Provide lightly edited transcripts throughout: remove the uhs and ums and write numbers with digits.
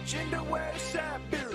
agenda where it's at, beer.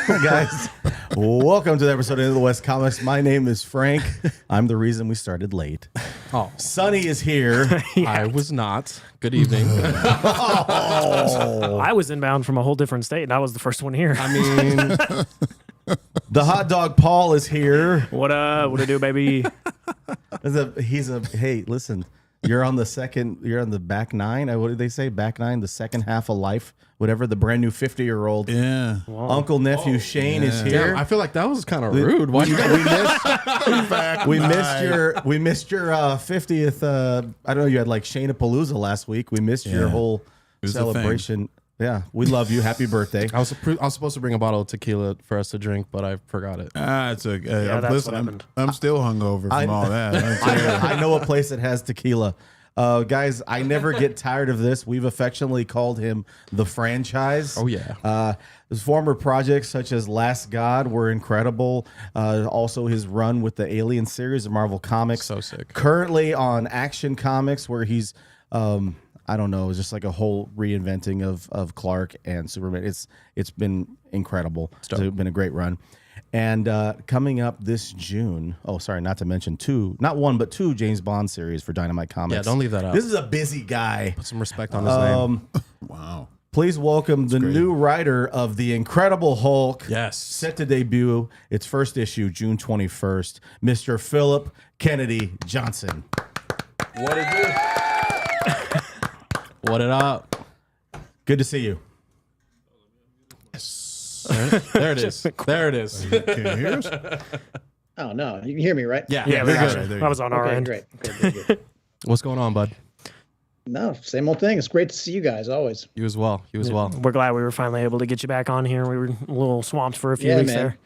Well, guys, welcome to the episode of Into the West Comics. My name is Frank. I'm the reason we started late. Oh, Sonny is here. I was not. Good evening. I was inbound from a whole different state, and I was the first one here. I mean, The hot dog Paul is here. What to do, baby? Hey, listen, you're on the back nine. What did they say? Back nine, the second half of life, whatever, the brand new 50-year-old. Yeah. Uncle nephew Shane is here. damn, I feel like that was kind of rude. Why you We missed your 50th. I don't know. You had like Shane-a-Palooza last week. We missed your whole was the celebration. Yeah, we love you. Happy birthday. I was supposed to bring a bottle of tequila for us to drink, but I forgot it. It's a. that's Listen, what happened. I'm still hungover from all that. I know a place that has tequila. Guys, I never get tired of this. We've affectionately called him the franchise. Oh, yeah. His former projects such as Last God were incredible. Also, his run with the Alien series of Marvel Comics. So sick. Currently on Action Comics, where he's, I don't know, just like a whole reinventing of Clark and Superman. It's been incredible. It's been a great run. And coming up this June, not to mention not one, but two James Bond series for Dynamite Comics. Yeah, don't leave that out. This is a busy guy. Put some respect on his name. Wow. Please welcome the new writer of The Incredible Hulk. Yes. Set to debut its first issue, June 21st, Mr. Phillip Kennedy Johnson. What it do? What it up? Good to see you. There it is. There it is. Can you hear us? Oh, no. You can hear me, right? Yeah. Yeah, we're got good. you. That was on our Okay, end. great. Good. What's going on, bud? No, same old thing. It's great to see you guys always. You as well. You as well. We're glad we were finally able to get you back on here. We were a little swamped for a few Yeah, weeks man. there.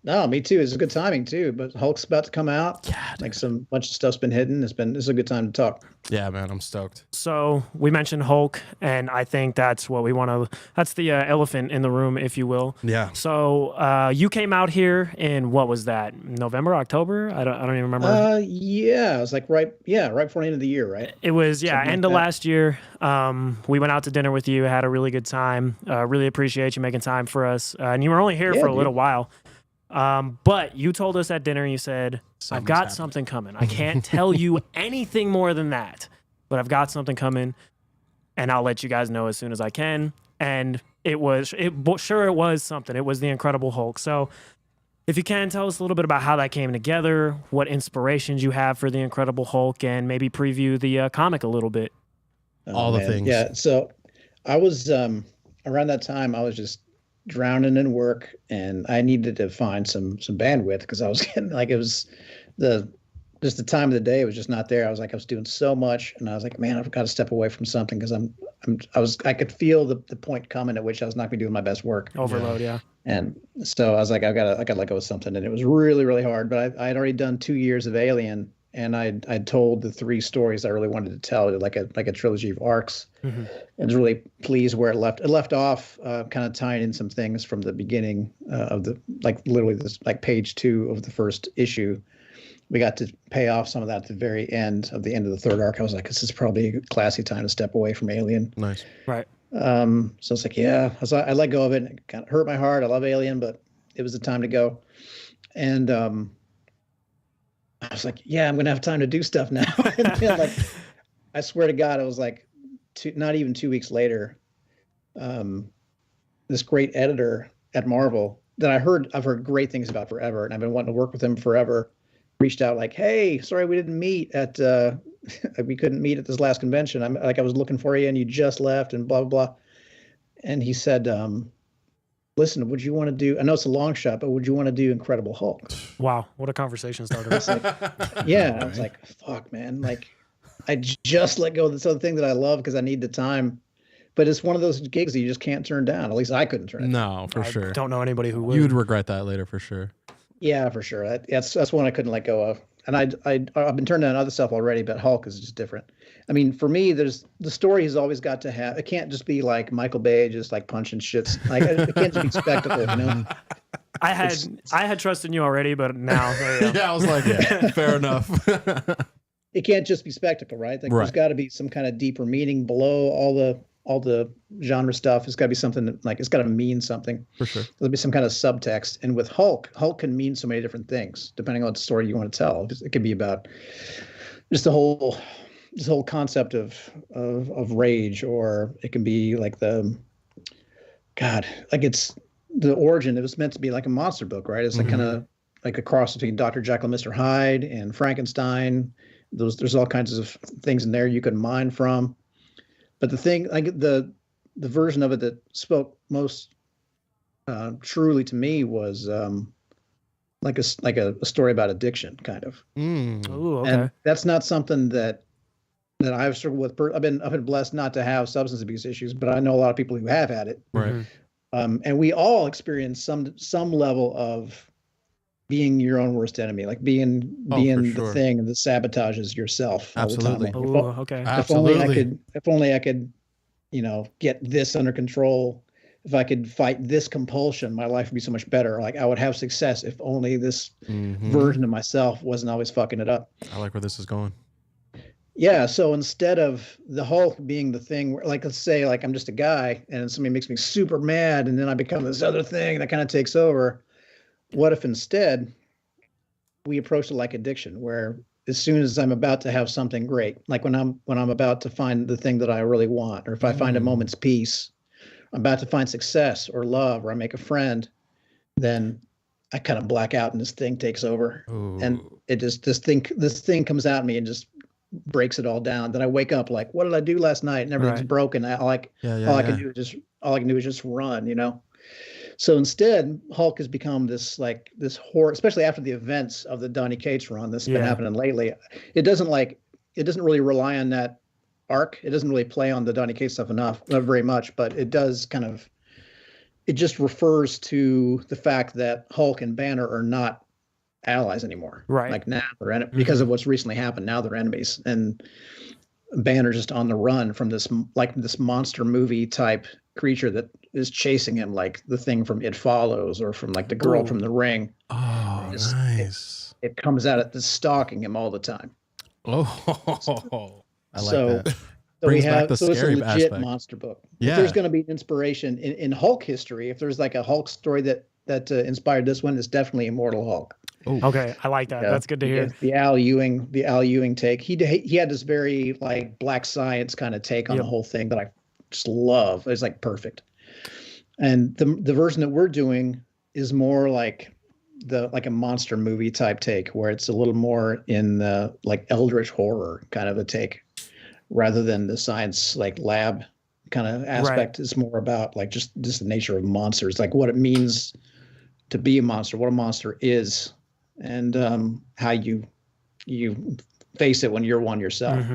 No, me too. It's a good timing too. But Hulk's about to come out. Yeah, Like bunch of stuff's been hidden. This is a good time to talk. Yeah, man. I'm stoked. So we mentioned Hulk, and I think that's what we want to. That's the elephant in the room, if you will. Yeah. So you came out here in what was that? November, October? I don't even remember. Yeah, it was like right before the end of the year, right? It was Something like end of that. last year. We went out to dinner with you, had a really good time. Really appreciate you making time for us. And you were only here Yeah, for a dude. little while. But you told us at dinner, you said, I've got happening. something coming. I can't tell you anything more than that, but I've got something coming, and I'll let you guys know as soon as I can. And it was something. It was the Incredible Hulk. So if you can, tell us a little bit about how that came together, what inspirations you have for the Incredible Hulk, and maybe preview the comic a little bit. All the things. Yeah. So I was around that time. I was just drowning in work, and I needed to find some bandwidth because I was getting like it was the time of the day. It was just not there. I was doing so much, and I was like, man, I've got to step away from something because I could feel the point coming at which I was not going to be doing my best work. Overload, yeah. And so I was like, I got to let go of something, and it was really, really hard. But I had already done 2 years of Alien and I'd told the 3 stories I really wanted to tell, like a trilogy of arcs. Mhm. I was really pleased where it left. It left off, kind of tying in some things from the beginning of the, like literally this, like page 2 of the first issue. We got to pay off some of that at the very end of the 3rd arc. I was like, this is probably a classy time to step away from Alien. Nice. Right. So it's like, yeah, I let go of it. It kind of hurt my heart. I love Alien, but it was the time to go. And I was like, yeah, I'm gonna have time to do stuff now. And then, like, I swear to God, it was like not even 2 weeks later. This great editor at Marvel that I've heard great things about forever, and I've been wanting to work with him forever. Reached out like, hey, sorry we didn't meet at we couldn't meet at this last convention. I was looking for you and you just left and blah blah blah. And he said, listen, would you want to do, I know it's a long shot, but would you want to do Incredible Hulk? Wow, what a conversation starter. Yeah, I was like, fuck, man. Like, I just let go of this other thing that I love because I need the time. But it's one of those gigs that you just can't turn down. At least I couldn't turn it down. No, for I sure. don't know anybody who would. You would regret that later for sure. Yeah, for sure. That's one I couldn't let go of. And I've been turned down other stuff already, but Hulk is just different. I mean, for me, the story has always got to have, it can't just be like Michael Bay just like punching shits. Like, it can't just be spectacle, you know? I had trust in you already, but now there you go. Yeah, I was like, yeah, fair enough. It can't just be spectacle, right? Like, Right. there's got to be some kind of deeper meaning below all the genre stuff. It's got to be something that, like, it's got to mean something. For sure. There'll be some kind of subtext. And with Hulk can mean so many different things depending on what story you want to tell. It could be about just the whole concept of rage, or it can be like it's the origin. It was meant to be like a monster book, right? It's like kind of like a cross between Dr. Jekyll and Mr. Hyde and Frankenstein. There's all kinds of things in there you could mine from. But the thing, like the version of it that spoke most truly to me was like a story about addiction, kind of. Ooh, okay. And that's not something that I've struggled with. I've been blessed not to have substance abuse issues, but I know a lot of people who have had it. Right. And we all experience some level of being your own worst enemy, like being for the sure. thing that sabotages yourself. Absolutely. All the time. Ooh, okay. If only Absolutely. I could, get this under control. If I could fight this compulsion, my life would be so much better. Like, I would have success if only this version of myself wasn't always fucking it up. I like where this is going. Yeah. So instead of the Hulk being the thing where, like, let's say, like, I'm just a guy and somebody makes me super mad and then I become this other thing that kind of takes over. What if instead we approach it like addiction, where as soon as I'm about to have something great, like when I'm about to find the thing that I really want, or if I find a moment's peace, I'm about to find success or love, or I make a friend, then I kind of black out and this thing takes over. Ooh. And it just, this thing comes at me and just breaks it all down. Then I wake up like, what did I do last night? And everything's Right. broken. All I can do is just run, you know? So instead, Hulk has become this horror, especially after the events of the Donny Cates run that's been happening lately. It doesn't really rely on that arc. It doesn't really play on the Donny Cates stuff not very much, but it does it just refers to the fact that Hulk and Banner are not allies anymore. Right. Like, now they're because of what's recently happened. Now they're enemies, and Banner's just on the run from this monster movie type creature that is chasing him, like the thing from It Follows or from like the girl from The Ring. Oh, nice. It comes out at stalking him all the time. Oh, I like that. So Brings back the it's a scary legit aspect. monster book. Yeah. If there's going to be inspiration in Hulk history, if there's like a Hulk story that inspired this one, it's definitely Immortal Hulk. Okay, I like that. Yeah. That's good to hear. The Al Ewing take. He had this very like black science kind of take on the whole thing that I just love. It's like perfect. And the version that we're doing is more like a monster movie type take, where it's a little more in the like eldritch horror kind of a take, rather than the science like lab kind of aspect. It's more about like just the nature of monsters, like what it means to be a monster, what a monster is, and how you face it when you're one yourself.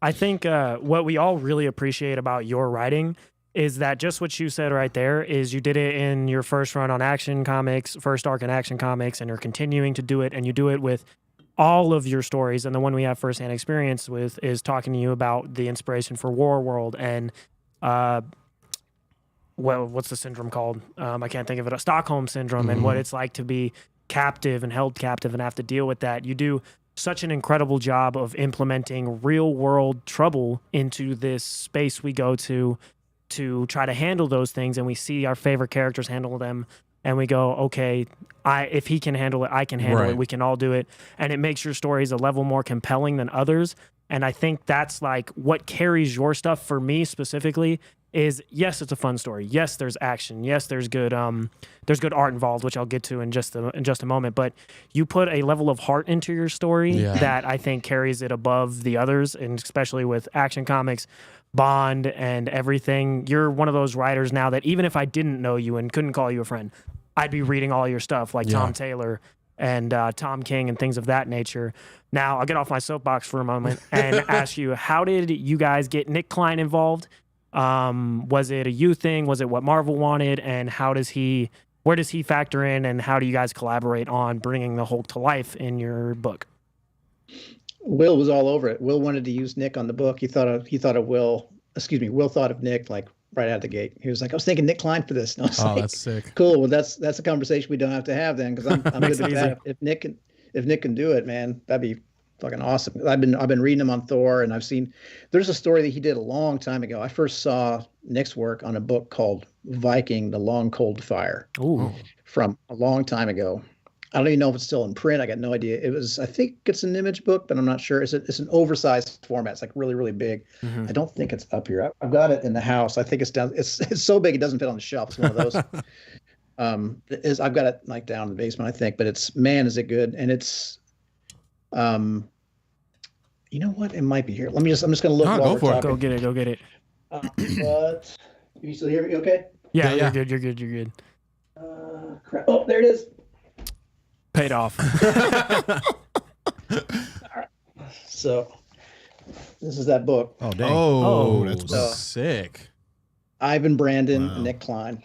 I think what we all really appreciate about your writing is that just what you said right there is you did it in your first run on Action Comics, first arc in Action Comics, and you're continuing to do it, and you do it with all of your stories, and the one we have firsthand experience with is talking to you about the inspiration for War World and what's the syndrome called? I can't think of it. Stockholm syndrome and what it's like to be captive and held captive and have to deal with that. You do such an incredible job of implementing real world trouble into this space we go to try to handle those things, and we see our favorite characters handle them, and we go, okay, if he can handle it, I can handle it. We can all do it, and it makes your stories a level more compelling than others. And I think that's like what carries your stuff for me specifically is, yes, it's a fun story. Yes, there's action. Yes, there's good art involved, which I'll get to in just a moment. But you put a level of heart into your story that I think carries it above the others, and especially with Action Comics, Bond, and everything. You're one of those writers now that even if I didn't know you and couldn't call you a friend, I'd be reading all your stuff, like Tom Taylor and Tom King and things of that nature. Now, I'll get off my soapbox for a moment and ask you, how did you guys get Nick Klein involved? Was it a you thing? Was it what Marvel wanted? And where does he factor in, and how do you guys collaborate on bringing the Hulk to life in your book? Will was all over it. Will wanted to use Nick on the book. He thought of Will. Excuse me. Will thought of Nick like right out of the gate. He was like, I was thinking Nick Klein for this. And I was like, that's sick. Cool. Well, that's a conversation we don't have to have then, because I'm good with that. If Nick can do it, man, that'd be fucking awesome. I've been reading him on Thor, and there's a story that he did a long time ago. I first saw Nick's work on a book called Viking: The Long Cold Fire. Ooh. From a long time ago. I don't even know if it's still in print. I got no idea. I think it's an image book, but I'm not sure. It's an oversized format. It's like really, really big. Mm-hmm. I don't think it's up here. I've got it in the house. I think it's down. It's so big it doesn't fit on the shelf. It's one of those. I've got it like down in the basement, I think. But is it good? And it's, you know what? It might be here. I'm just gonna look. Go for it. Go get it. But you still hear me? Okay. Yeah. You're good. Crap. Oh, there it is. Paid off. All right. So this is that book. Oh, dang. Oh, that's sick. Ivan Brandon and Nick Klein.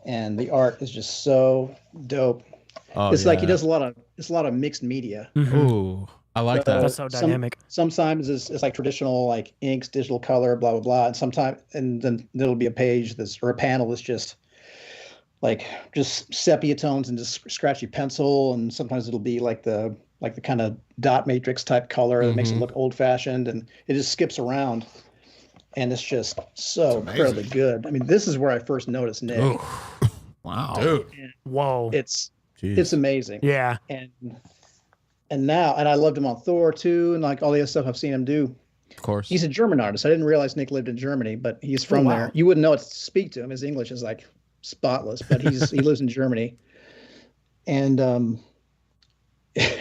And the art is just so dope. It's like he does a lot of mixed media. Mm-hmm. Ooh, I like that. That's so dynamic. Sometimes it's like traditional, like inks, digital color, blah blah blah. And then there'll be a page or a panel that's just sepia tones and just scratchy pencil, and sometimes it'll be like the kind of dot matrix type color that makes it look old fashioned, and it just skips around, and it's just so incredibly good. I mean, this is where I first noticed Nick. Ooh. Wow. Dude. Whoa. It's amazing. Yeah. And I loved him on Thor too, and like all the other stuff I've seen him do. Of course. He's a German artist. I didn't realize Nick lived in Germany, but he's from there. You wouldn't know it to speak to him. His English is like spotless, but he lives in Germany. And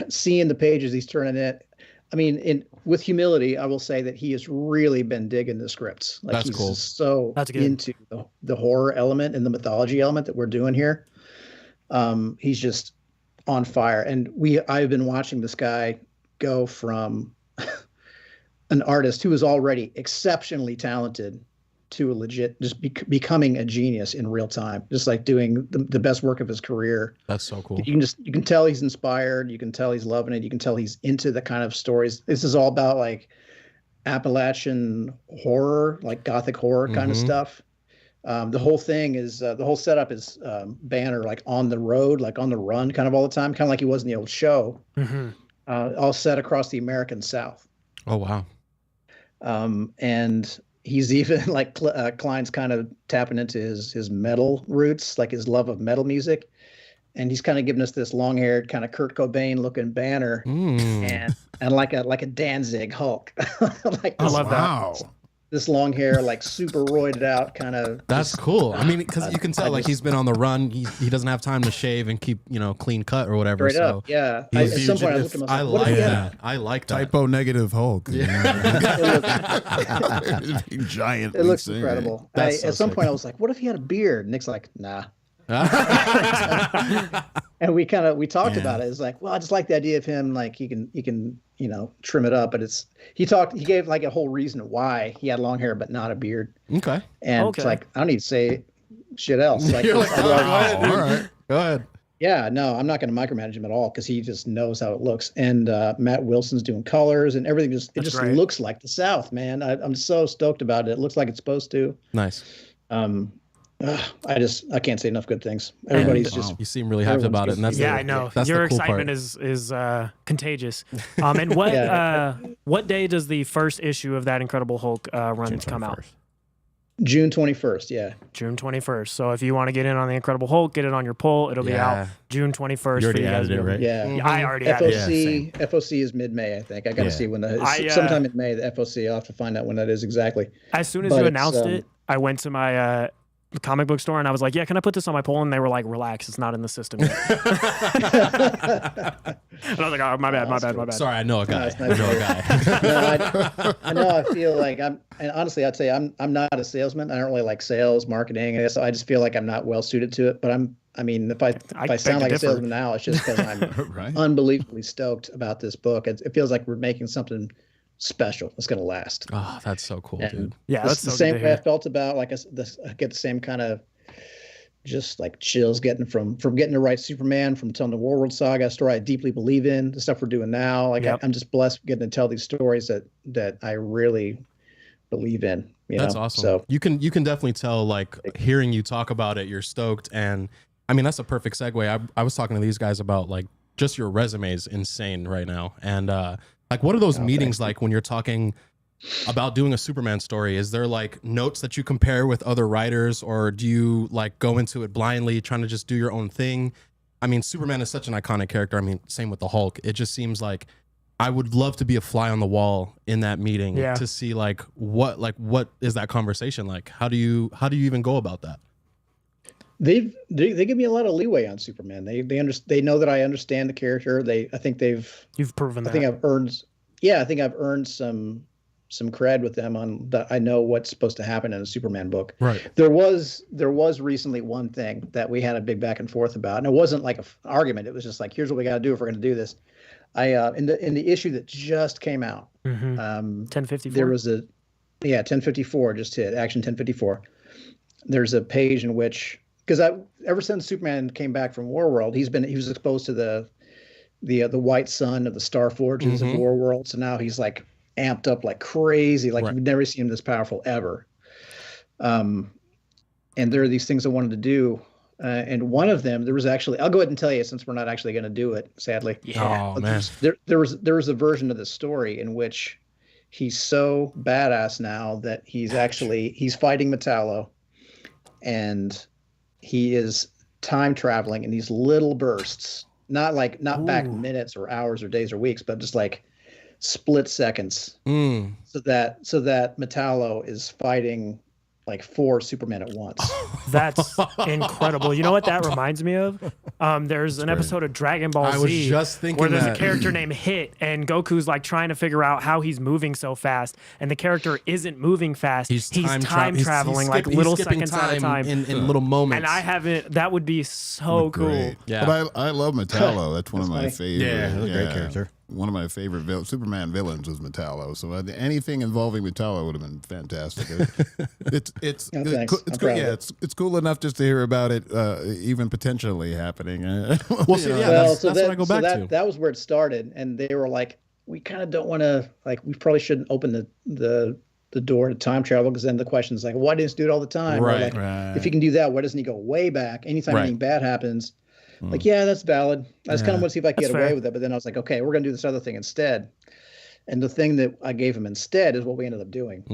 seeing the pages he's turning it, I mean, with humility, I will say that he has really been digging the scripts. Like, That's cool. So That's good. into the horror element and the mythology element that we're doing here. He's just on fire. And I've been watching this guy go from an artist who is already exceptionally talented to a legit, just becoming a genius in real time, just like doing the best work of his career. That's so cool. You can tell he's inspired. You can tell he's loving it. You can tell he's into the kind of stories. This is all about like Appalachian horror, like Gothic horror kind of stuff. The whole thing is the whole setup is Banner like on the road, like on the run, kind of all the time, kind of like he was in the old show. All set across the American South. Oh wow. And he's even like Klein's kind of tapping into his metal roots, like his love of metal music. And he's kind of giving us this long-haired kind of Kurt Cobain looking Banner and like a Danzig Hulk. Like I love that. This long hair, like super roided out kind of. That's cool. I mean, because you can tell like he's been on the run. He doesn't have time to shave and keep clean cut or whatever. Straight up, yeah. At some point, I looked at myself. I like that. I like that. Typo negative Hulk. Yeah. Giant. It looks incredible. At some point, I was like, "What if he had a beard?" Nick's like, "Nah." And we talked about it. It's like, well, I just like the idea of him, like he can trim it up, but he gave like a whole reason why he had long hair but not a beard. Okay. And it's like, I don't need to say shit else. Like, You're like, all right. Go ahead. Yeah, no, I'm not going to micromanage him at all because he just knows how it looks. And Matt Wilson's doing colors and everything. Just great. looks like the South, man. I'm so stoked about it. It looks like it's supposed to. Nice. I can't say enough good things. Everybody's just You seem really hyped about it, and that's Yeah, I know. That's Your the cool excitement part. is contagious. And what what day does the first issue of that Incredible Hulk run come out? June 21st. Yeah. June 21st. So if you want to get in on the Incredible Hulk, get it on your pull. It'll be out June 21st. You already for you guys added to be it, able to- right? Yeah. Yeah, I already had it. FOC is mid-May, I think. I got to see when sometime in May, the FOC. I'll have to find out when that is exactly. As soon as you announced it, I went to my comic book store and I was like, yeah, can I put this on my poll? And they were like, relax, it's not in the system yet. And I was like, oh, my bad. Sorry, I know a guy. No, it's not No, I know. I feel like and honestly, I'd say I'm not a salesman. I don't really like sales, marketing. So I just feel like I'm not well suited to it. But if I sound like a salesman now, it's just because I'm unbelievably stoked about this book. It feels like we're making something special. It's going to last. Oh, that's so cool, dude. Yeah, that's the so same good to way I hear. felt about I get the same kind of just like chills getting from getting to write Superman, from telling the Warworld saga, a story I deeply believe in, the stuff we're doing now. Like I'm just blessed getting to tell these stories that I really believe in. That's awesome. So you can definitely tell, like, hearing you talk about it, you're stoked. And I mean, that's a perfect segue. I was talking to these guys about, like, just your resume is insane right now. And like, what are those meetings like when you're talking about doing a Superman story? Is there like notes that you compare with other writers, or do you like go into it blindly trying to just do your own thing? I mean, Superman is such an iconic character. I mean, same with the Hulk. It just seems like I would love to be a fly on the wall in that meeting to see what is that conversation like? How do you even go about that? They give me a lot of leeway on Superman. They know that I understand the character. You've proven that. I think I've earned some cred with them on that. I know what's supposed to happen in a Superman book. Right. There was recently one thing that we had a big back and forth about, and it wasn't like an argument. It was just like, here's what we got to do if we're going to do this. In the issue that just came out, 1054. there was 1054 just hit Action 1054. There's a page in which, because ever since Superman came back from Warworld, he was exposed to the white sun of the Star Forges of Warworld. So now he's like amped up like crazy, like you've never seen him this powerful ever. And there are these things I wanted to do. And one of them, there was actually, I'll go ahead and tell you since we're not actually going to do it, sadly. Yeah. Oh, man. There was a version of the story in which he's so badass now that he's fighting Metallo, and he is time traveling in these little bursts, not back minutes or hours or days or weeks, but just like split seconds. So that Metallo is fighting like 4 Supermen at once. That's incredible. You know what that reminds me of? There's an episode of Dragon Ball Z I was just thinking where there's that. a character named Hit, and Goku's like trying to figure out how he's moving so fast, and the character isn't moving fast. He's time traveling like little seconds at a time in little moments. And I haven't. That would be so cool. Great. Yeah. But I love Metallo. That's one of my favorite. Yeah, he's a great character. One of my favorite Superman villains was Metallo. So anything involving Metallo would have been fantastic. It's cool enough just to hear about it, even potentially happening. That's what I go back to. That was where it started, and they were like, we kind of don't want to, like, we probably shouldn't open the door to time travel, because then the question is like, why doesn't he do it all the time? Right. If he can do that, why doesn't he go way back? Anytime anything bad happens, like, yeah, that's valid. I just kind of want to see if I can get away with it. But then I was like, okay, we're going to do this other thing instead. And the thing that I gave him instead is what we ended up doing.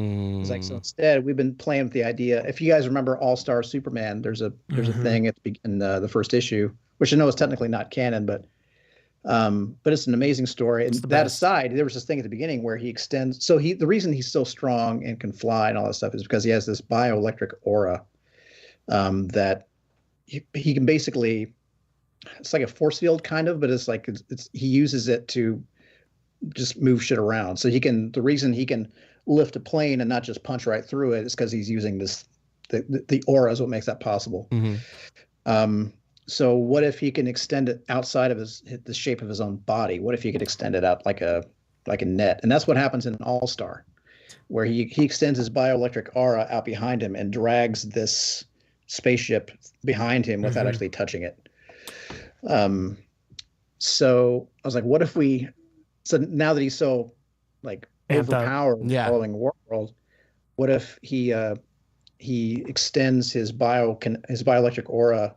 It's like, so instead, we've been playing with the idea. If you guys remember All-Star Superman, there's a thing in the first issue, which I know is technically not canon, but it's an amazing story. And that aside, there was this thing at the beginning where he extends. So the reason he's so strong and can fly and all that stuff is because he has this bioelectric aura that he can basically. It's like a force field kind of, but it's like he uses it to just move shit around. So the reason he can lift a plane and not just punch right through it is because he's using the aura is what makes that possible. So what if he can extend it outside of the shape of his own body? What if he could extend it out like a net? And that's what happens in All-Star, where he extends his bioelectric aura out behind him and drags this spaceship behind him without actually touching it. So I was like, what if we? So now that he's so like overpowered in the following world, what if he extends his bioelectric aura?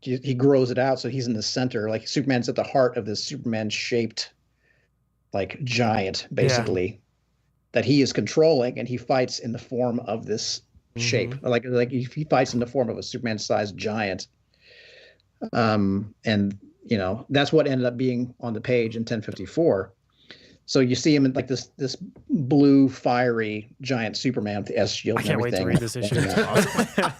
He grows it out so he's in the center, like Superman's at the heart of this Superman shaped like giant, basically, that he is controlling, and he fights in the form of this shape, like he fights in the form of a Superman sized giant. And you know, that's what ended up being on the page in 1054. So you see him in like this blue fiery giant Superman with the S shield and everything. I can't wait to read this issue.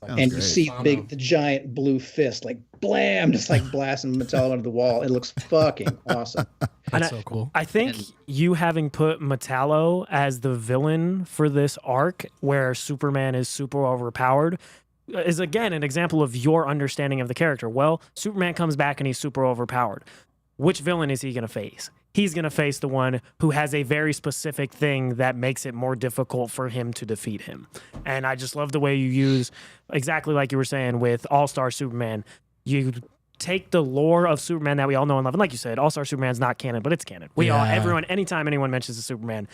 And you see the giant blue fist, like blam, just like blasting Metallo into the wall. It looks fucking awesome. That's so cool. I think you having put Metallo as the villain for this arc, where Superman is super overpowered, is again an example of your understanding of the character. Well, Superman comes back and he's super overpowered. Which villain is he going to face? He's going to face the one who has a very specific thing that makes it more difficult for him to defeat him. And I just love the way you use, exactly like you were saying with All-Star Superman, you take the lore of Superman that we all know and love. And like you said, All-Star Superman's not canon, but it's canon. Everyone, anytime anyone mentions a Superman,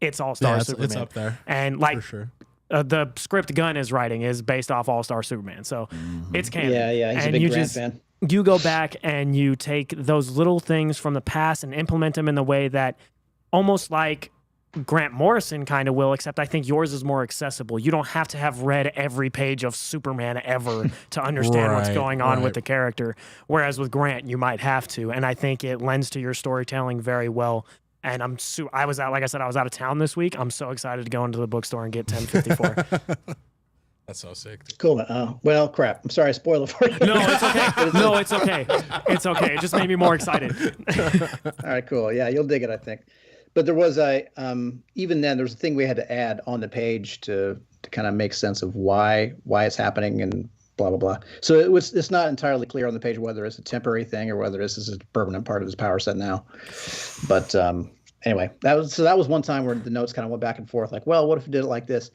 it's All-Star Superman. It's up there. And like, for sure. The script Gunn is writing is based off All-Star Superman. So it's canon. Yeah, he's a big Grant fan. You go back and you take those little things from the past and implement them in the way that almost like Grant Morrison kind of will, except I think yours is more accessible. You don't have to have read every page of Superman ever to understand what's going on with the character. Whereas with Grant, you might have to. And I think it lends to your storytelling very well. And I was out of town this week. I'm so excited to go into the bookstore and get 1054. That's so sick. Cool. Well, crap. I'm sorry I spoiled it for you. No, it's okay. No, it's okay. It's okay. It just made me more excited. All right, cool. Yeah, you'll dig it, I think. But there was even then there's a thing we had to add on the page to kind of make sense of why it's happening and blah blah blah. So it's not entirely clear on the page whether it's a temporary thing or whether this is a permanent part of his power set now. But anyway, that was one time where the notes kind of went back and forth, like, well, what if we did it like this?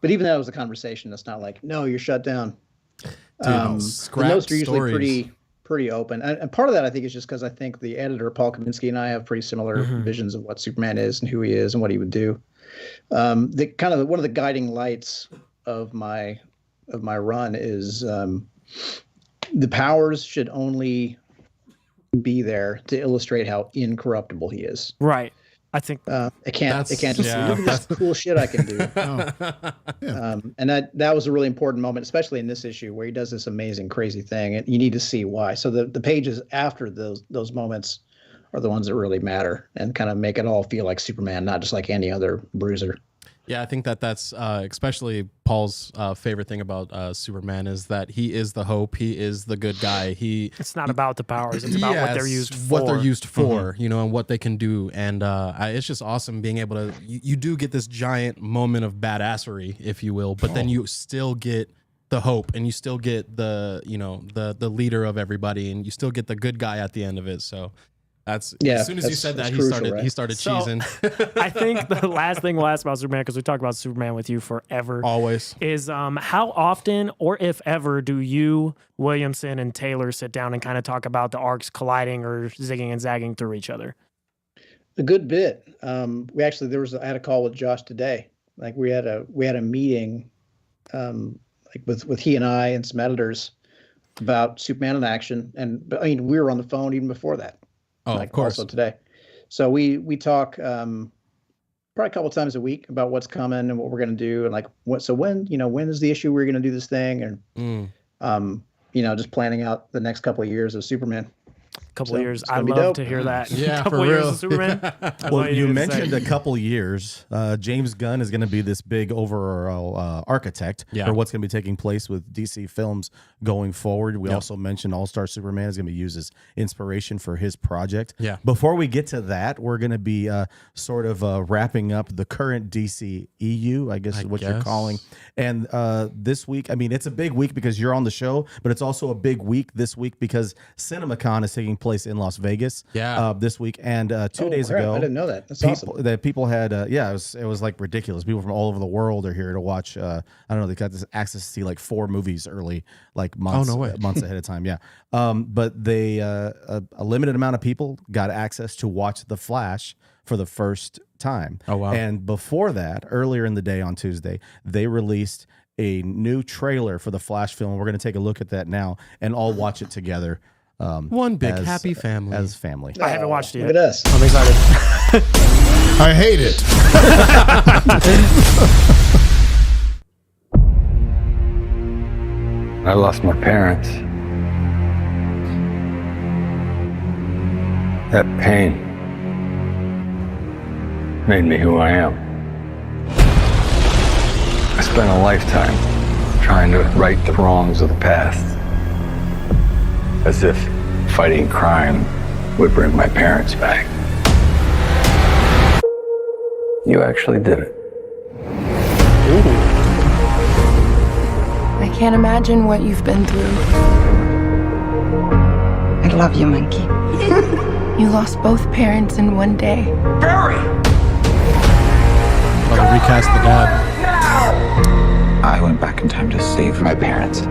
But even that was a conversation. That's not like, no, you're shut down. Dude, the notes are usually pretty open. And part of that, I think, is just because I think the editor, Paul Kaminsky, and I have pretty similar visions of what Superman is and who he is and what he would do. One of the guiding lights of my run is the powers should only be there to illustrate how incorruptible he is. Right. I think it can't just look at this cool shit I can do. And that was a really important moment, especially in this issue where he does this amazing, crazy thing, and you need to see why. So the pages after those moments are the ones that really matter and kind of make it all feel like Superman, not just like any other bruiser. Yeah, I think that's especially Paul's favorite thing about Superman is that he is the hope. He is the good guy. It's not about the powers. It's about what they're used for. What they're used for, you know, and what they can do. And it's just awesome being able to. You do get this giant moment of badassery, if you will, but then you still get the hope, and you still get the the leader of everybody, and you still get the good guy at the end of it. So. As soon as you said that, he started cheesing. I think the last thing we'll ask about Superman, because we talk about Superman with you forever, always, is how often, or if ever, do you, Williamson, and Taylor sit down and kind of talk about the arcs colliding or zigging and zagging through each other? A good bit. I had a call with Josh today. Like we had a meeting, like with he and I and some editors about Superman in action, and I mean we were on the phone even before that. Oh, of course. Also today. So we talk probably a couple times a week about what's coming and what we're going to do. And like, when is the issue we're going to do this thing? And, just planning out the next couple of years of Superman. Couple of years. I love to hear that. Yeah, couple for years real. of Superman. Well, you mentioned a couple years. James Gunn is going to be this big overall architect for what's going to be taking place with DC films going forward. We also mentioned All-Star Superman is going to be used as inspiration for his project. Yeah. Before we get to that, we're going to be sort of wrapping up the current DC EU, I guess is what you're calling. And this week, I mean, it's a big week because you're on the show, but it's also a big week this week because CinemaCon is taking place place in Las Vegas. Yeah. This week and 2 days crap, ago. I didn't know that. That's people, awesome. that people had it was like ridiculous. People from all over the world are here to watch. I don't know, they got this access to see like 4 movies early, like months months ahead of time. Yeah. But they a limited amount of people got access to watch The Flash for the first time. Oh wow. And before that, earlier in the day on Tuesday, they released a new trailer for the Flash film. We're going to take a look at that now and all watch it together. One big happy family. As family. I haven't watched it yet. Look at us. I'm excited. I hate it. I lost my parents. That pain made me who I am. I spent a lifetime trying to right the wrongs of the past. As if fighting crime would bring my parents back. You actually did it. I can't imagine what you've been through. I love you, Monkey. You lost both parents in one day. Like recast the dad. I went back in time to save my parents.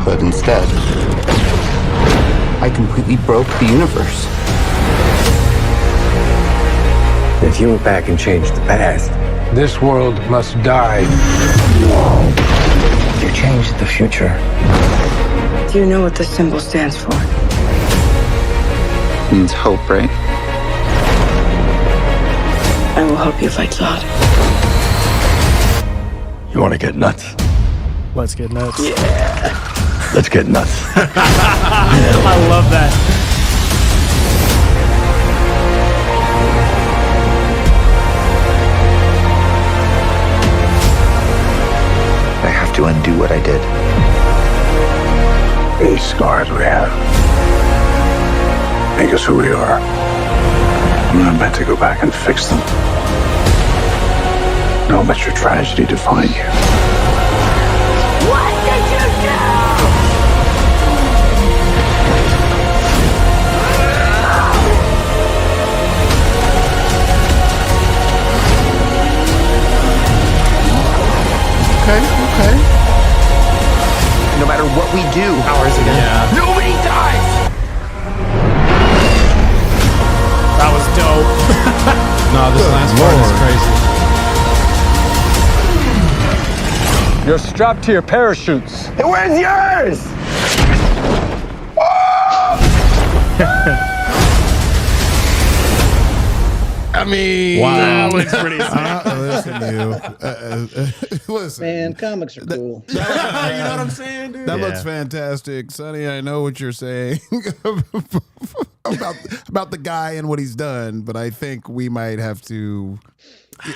But instead, I completely broke the universe. If you went back and changed the past, this world must die. You changed the future. Do you know what this symbol stands for? It means hope, right? I will help you fight Zod. You want to get nuts? Let's get nuts. Let's get nuts. I love that. I have to undo what I did. These scars we have make us who we are. I'm not meant to go back and fix them. Don't let your tragedy define you. What did you do? Okay. No matter what we do, Hours again. Yeah. nobody dies. That was dope. No, this last part is crazy. You're strapped to your parachutes. Where's yours? I mean, That looks pretty sick. Listen. Man, comics are cool. You know what I'm saying, dude? That Yeah. looks fantastic. Sonny, I know what you're saying about the guy and what he's done, but I think we might have to,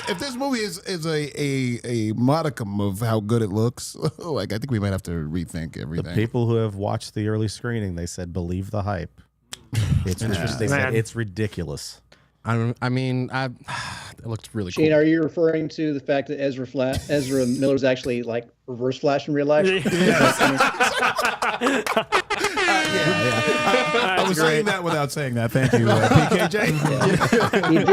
if this movie is a modicum of how good it looks, like I think we might have to rethink The everything. people who have watched the early screening, they said, believe the hype. It's they said Man. it's ridiculous. It looked really Shane, cool. are you referring to the fact that Ezra Miller's actually like Reverse Flash in real life? I was saying that without saying that. Thank you, PKJ. He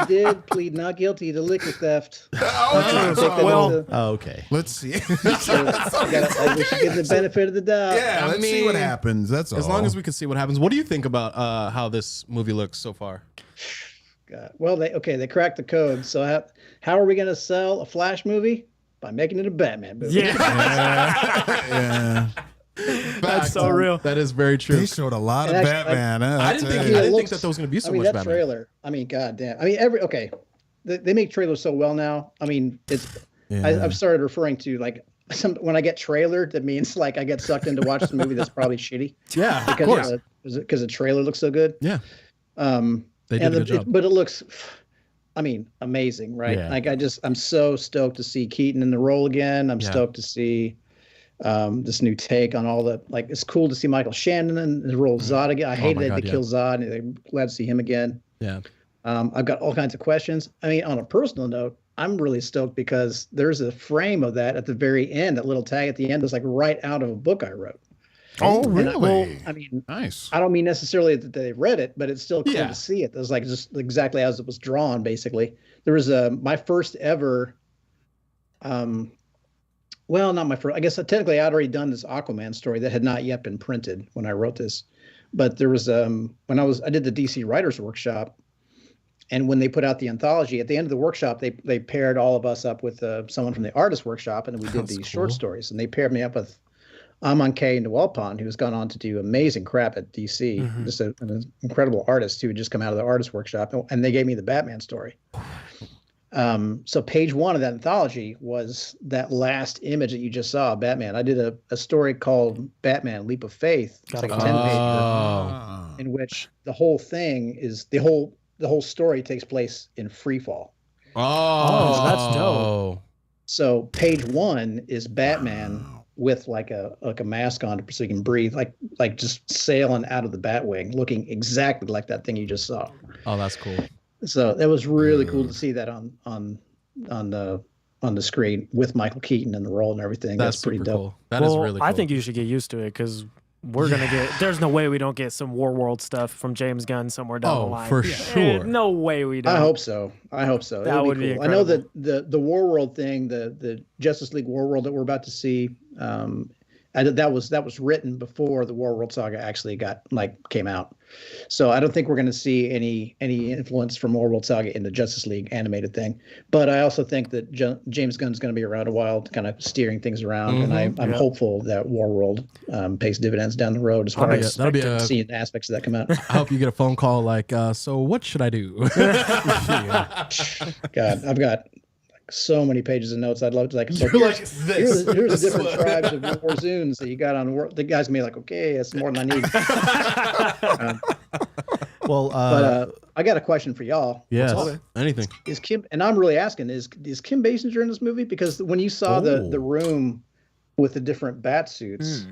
did plead not guilty to liquor theft. Oh, okay. Let's see. We should give the benefit of the doubt. Yeah, let's see what happens. That's all. As long as we can see what happens. What do you think about how this movie looks so far? God. Well, they cracked the code. So how are we going to sell a Flash movie? By making it a Batman movie. Yeah. That's so real. That is very true. They showed a lot of And actually, Batman. I didn't think that there was going to be so much that Batman. trailer. I mean, goddamn. I mean, they make trailers so well now. I mean, I've started referring to like when I get trailered, that means like I get sucked in to watch the movie that's probably shitty. Yeah, of course. Because the trailer looks so good. Yeah. They did a good job. But it looks, I mean, amazing, right? Yeah. Like I'm so stoked to see Keaton in the role again. I'm stoked to see this new take on all the, like, it's cool to see Michael Shannon in the role of Zod again. I hated they kill Zod, and I'm glad to see him again. Yeah. I've got all kinds of questions. I mean, on a personal note, I'm really stoked because there's a frame of that at the very end, that little tag at the end that's like right out of a book I wrote. Oh, And really? I mean, Nice. I don't mean necessarily that they read it, but it's still cool Yeah. to see it. It was like just exactly as it was drawn. Basically, there was my first ever. Well, not my first. I guess technically I'd already done this Aquaman story that had not yet been printed when I wrote this. But there was when I did the DC Writers Workshop, and when they put out the anthology at the end of the workshop, they paired all of us up with someone from the Artist Workshop, and we did these short stories. And they paired me up with Amon K. Nwalpan, who's gone on to do amazing crap at DC, just an incredible artist who had just come out of the Artist Workshop, and they gave me the Batman story. So page 1 of that anthology was that last image that you just saw, Batman. I did a story called Batman: Leap of Faith. It's like a 10-page in which the whole thing is the whole story takes place in free fall. Oh, that's dope. So page 1 is Batman with like a mask on so he can breathe, like just sailing out of the Batwing, looking exactly like that thing you just saw. Oh, that's cool. So that was really cool to see that on the screen with Michael Keaton in the role and everything. That's pretty dope. Cool. That is really cool. I think you should get used to it because we're gonna get. There's no way we don't get some War World stuff from James Gunn somewhere down the line. For sure. No way we don't. I hope so. That would be cool. I know that the War World thing, the Justice League War World that we're about to see, that was written before the War World saga actually came out. So I don't think we're going to see any influence from War World saga in the Justice League animated thing. But I also think that James Gunn's going to be around a while, kind of steering things around, and I'm hopeful that War World pays dividends down the road as far as seeing aspects of that come out. I hope you get a phone call like, so what should I do? God, I've got so many pages of notes. I'd love to here's the different tribes of Warzoons that you got on war. The guy's gonna be like, okay, that's more than I need. But I got a question for y'all. Yes. Anything. Is Kim, and I'm really asking, is Kim Basinger in this movie? Because when you saw the room with the different bat suits,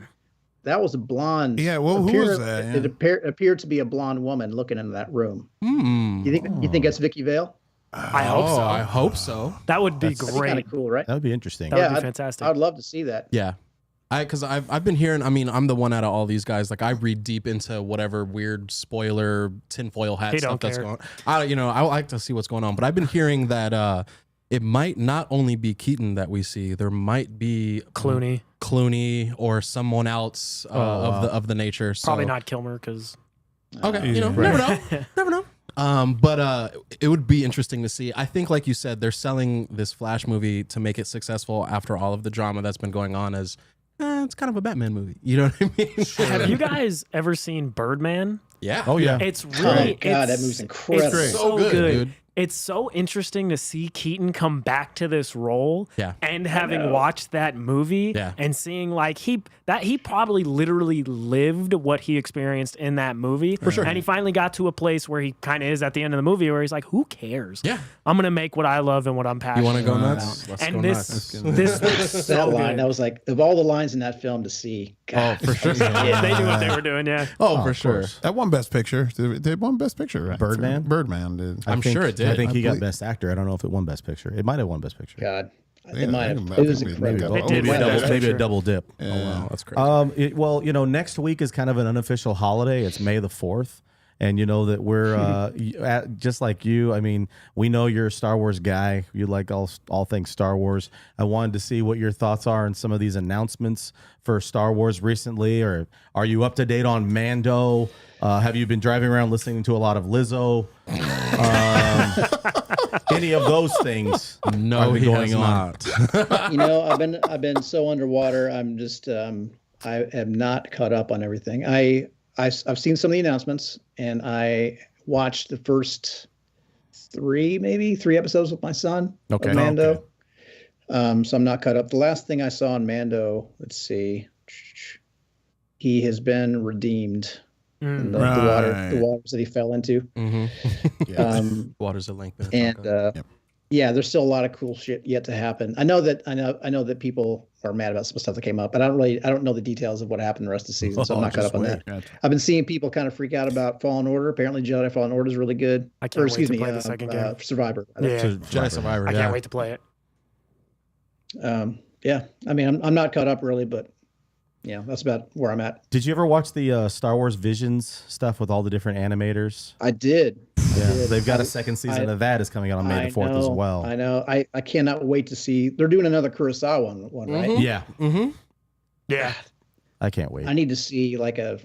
that was a blonde. Yeah, well, who was that? Yeah. It appeared to be a blonde woman looking into that room. You think that's Vicky Vale? I hope so. I hope so. That would be great. Kind of cool, right? That would be interesting. That would be fantastic. I'd love to see that. Yeah. Because I've been hearing, I mean, I'm the one out of all these guys. Like, I read deep into whatever weird spoiler tinfoil hat stuff that's going on. I like to see what's going on. But I've been hearing that it might not only be Keaton that we see. There might be Clooney or someone else of the nature. So. Probably not Kilmer because. Okay, never know. Never know. But it would be interesting to see. I think, like you said, they're selling this Flash movie to make it successful after all of the drama that's been going on as it's kind of a Batman movie. You know what I mean? Have you guys ever seen Birdman? Yeah. Oh, yeah. It's really God, that movie's incredible. It's so good, dude. It's so interesting to see Keaton come back to this role, and having watched that movie, and seeing like he probably literally lived what he experienced in that movie, for sure. And he finally got to a place where he kind of is at the end of the movie, where he's like, "Who cares? Yeah, I'm gonna make what I love and what I'm passionate." You want to go about. nuts? Let's and go this nuts. That line, that was like of all the lines in that film to see. God, for sure. Yeah, they knew what they were doing. Yeah. Oh, for sure. That won Best Picture. They won Best Picture, right? Birdman did. I'm sure it did. I think he got Best Actor. I don't know if it won Best Picture. It might have won Best Picture. God, it might have. It was incredible. Maybe a double dip. Yeah. Oh wow, that's crazy. Next week is kind of an unofficial holiday. It's May the 4th. And you know that we're just like you. I mean, we know you're a Star Wars guy. You like all things Star Wars. I wanted to see what your thoughts are on some of these announcements for Star Wars recently. Or are you up to date on Mando? Have you been driving around listening to a lot of Lizzo? Any of those things? No, he going has on. not. I've been so underwater. I'm just I am not caught up on everything. I've seen some of the announcements, and I watched the first three episodes with my son of Mando. Okay. So I'm not caught up. The last thing I saw on Mando, let's see, he has been redeemed. In the waters that he fell into. Mm-hmm. Waters of length. And yeah, there's still a lot of cool shit yet to happen. I know that people are mad about some stuff that came up, but I don't know the details of what happened the rest of the season, so I'm not caught up on that. I've been seeing people kind of freak out about Fallen Order. Apparently, Jedi Fallen Order is really good. I can't wait to play the second game. Survivor. Jedi Survivor. I can't wait to play it. Yeah, I mean, I'm not caught up really, but yeah, that's about where I'm at. Did you ever watch the Star Wars Visions stuff with all the different animators? I did. They've got a second season of that is coming out on May the 4th as well. I know. I cannot wait to see. They're doing another Kurosawa one, right? Yeah. Mm-hmm. Yeah. I can't wait. I need to see like a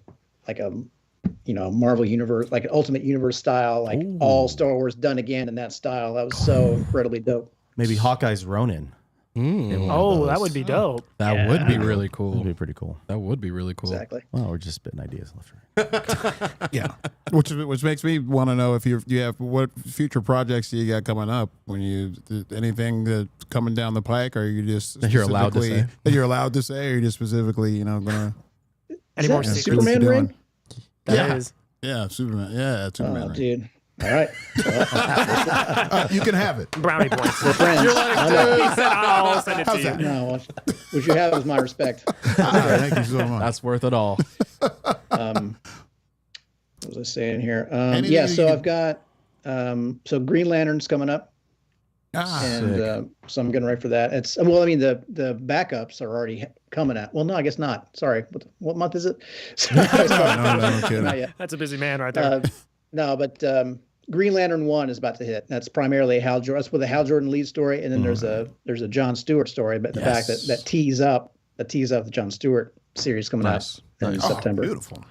Marvel Universe, like an Ultimate Universe style, like all Star Wars done again in that style. That was so incredibly dope. Maybe Hawkeye's Ronin. Oh, that would be dope. That would be really cool. That'd be pretty cool. That would be really cool. Exactly. Well, we're just spitting ideas left and right. Yeah, which makes me want to know if you have what future projects do you got coming up? When you anything that coming down the pike, or are you just that you're allowed to say? That you're allowed to say, or you just specifically, gonna any more Superman ring? That is. Yeah, Superman. Yeah, Superman. Oh, dude. All right. You can have it. Brownie points. We're friends. You're like, dude, he said I'll send it to you. No, what you have is my respect. Thank you so much. That's worth it all. What was I saying here? Yeah, so I've got so Green Lantern's coming up. And so I'm getting ready for that. It's the backups are already coming out. Well, no, I guess not. Sorry, what month is it? No, that's a busy man right there. No, but Green Lantern 1 is about to hit. That's primarily Hal Jordan. That's with a Hal Jordan lead story, and then there's a John Stewart story, but the fact that tease up the John Stewart series coming out in September. Beautiful.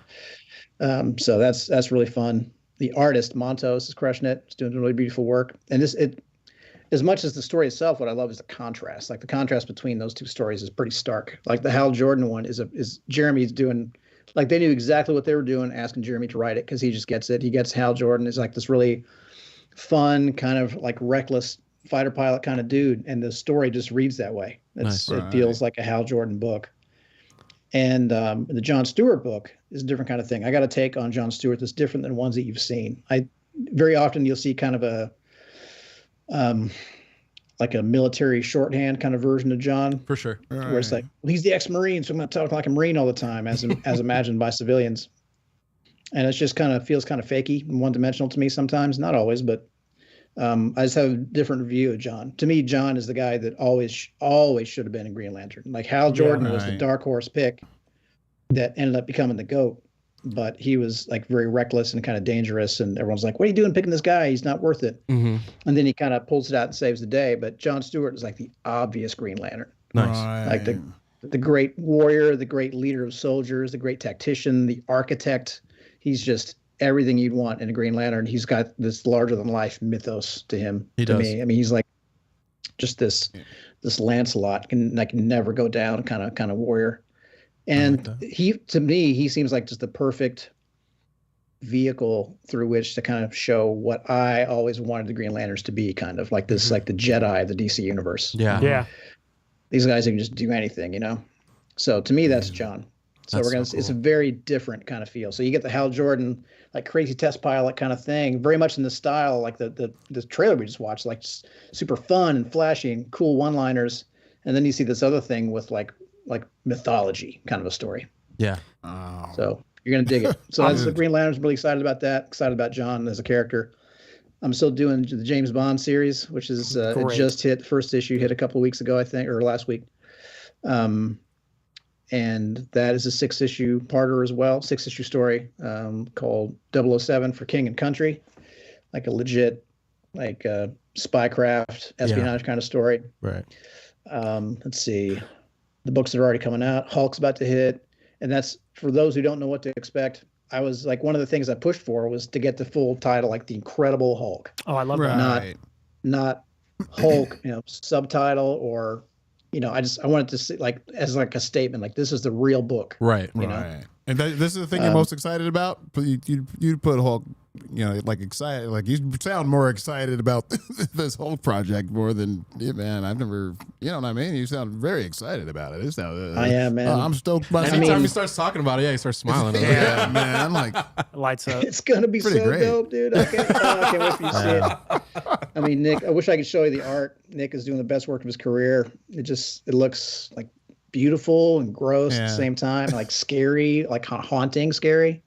So that's really fun. The artist Montos is crushing it. It's doing really beautiful work, and as much as the story itself, what I love is the contrast. Like the contrast between those two stories is pretty stark. Like the Hal Jordan one is Jeremy's doing, like they knew exactly what they were doing, asking Jeremy to write it because he just gets it. He gets Hal Jordan is like this really fun, kind of like reckless fighter pilot kind of dude, and the story just reads that way. It feels like a Hal Jordan book. And the John Stewart book is a different kind of thing. I got a take on John Stewart that's different than ones that you've seen. Very often you'll see kind of a like a military shorthand kind of version of John. For sure. Where it's like, well, he's the ex-Marine, so I'm going to talk like a Marine all the time, as imagined by civilians. And it's just kind of feels kind of fakey and one-dimensional to me sometimes. Not always, but I just have a different view of John. To me, John is the guy that always should have been in Green Lantern. Like Hal Jordan was the dark horse pick that ended up becoming the GOAT. But he was like very reckless and kind of dangerous, and everyone's like, "What are you doing picking this guy? He's not worth it." Mm-hmm. And then he kind of pulls it out and saves the day. But John Stewart is like the obvious Green Lantern, like the great warrior, the great leader of soldiers, the great tactician, the architect. He's just everything you'd want in a Green Lantern. He's got this larger than life mythos to him. To me, I mean, he's like just this Lancelot can never go down kind of warrior. And to me, he seems like just the perfect vehicle through which to kind of show what I always wanted the Green Lanterns to be, kind of like this, like the Jedi of the DC universe. Yeah. These guys can just do anything, you know? So to me, that's John. So it's a very different kind of feel. So you get the Hal Jordan, like crazy test pilot kind of thing, very much in the style, like the trailer we just watched, like super fun and flashy and cool one-liners. And then you see this other thing with like mythology kind of a story. Yeah. So you're going to dig it. So that's the Green Lanterns. I'm really excited about that. Excited about John as a character. I'm still doing the James Bond series, which is it just hit. First issue hit a couple of weeks ago, I think, or last week. And that is a 6-issue parter as well, 6-issue story called 007 for King and Country, like a legit like spycraft espionage kind of story. Right. Let's see. The books that are already coming out. Hulk's about to hit. And that's for those who don't know what to expect. I was like, one of the things I pushed for was to get the full title, like The Incredible Hulk. Oh, I love that. Not Hulk, subtitle or, I wanted to see like as like a statement, like this is the real book. Right. You know? And this is the thing you're most excited about? You put Hulk, like excited, like you sound more excited about this whole project more than, man, I've never, you know what I mean? You sound very excited about it. I am, man. I'm stoked. Anytime he starts talking about it, he starts smiling. Yeah, man. I'm like, lights up. It's going to be so great. Dope, dude. I can't wait for you to see it. I mean, Nick, I wish I could show you the art. Nick is doing the best work of his career. It looks like beautiful and gross at the same time, like scary, like haunting scary.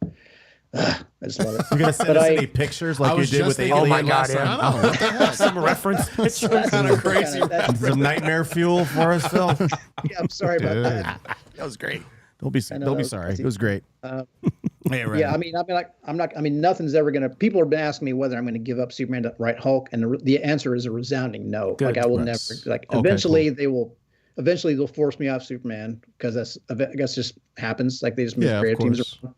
I just love it. You're gonna send us any pictures like you did with Alien? Oh my god, yeah. Some reference pictures. Kind of crazy. Some nightmare fuel for us, Phil. Yeah, I'm sorry about that. That was great. Don't be sorry. It was great. Yeah, I mean, I'm not. I mean, nothing's ever gonna. People have been asking me whether I'm going to give up Superman to write Hulk, and the answer is a resounding no. Good. Like I will never. Like eventually they will. Eventually they'll force me off Superman because that's, I guess, just happens. Like they just move creative teams around.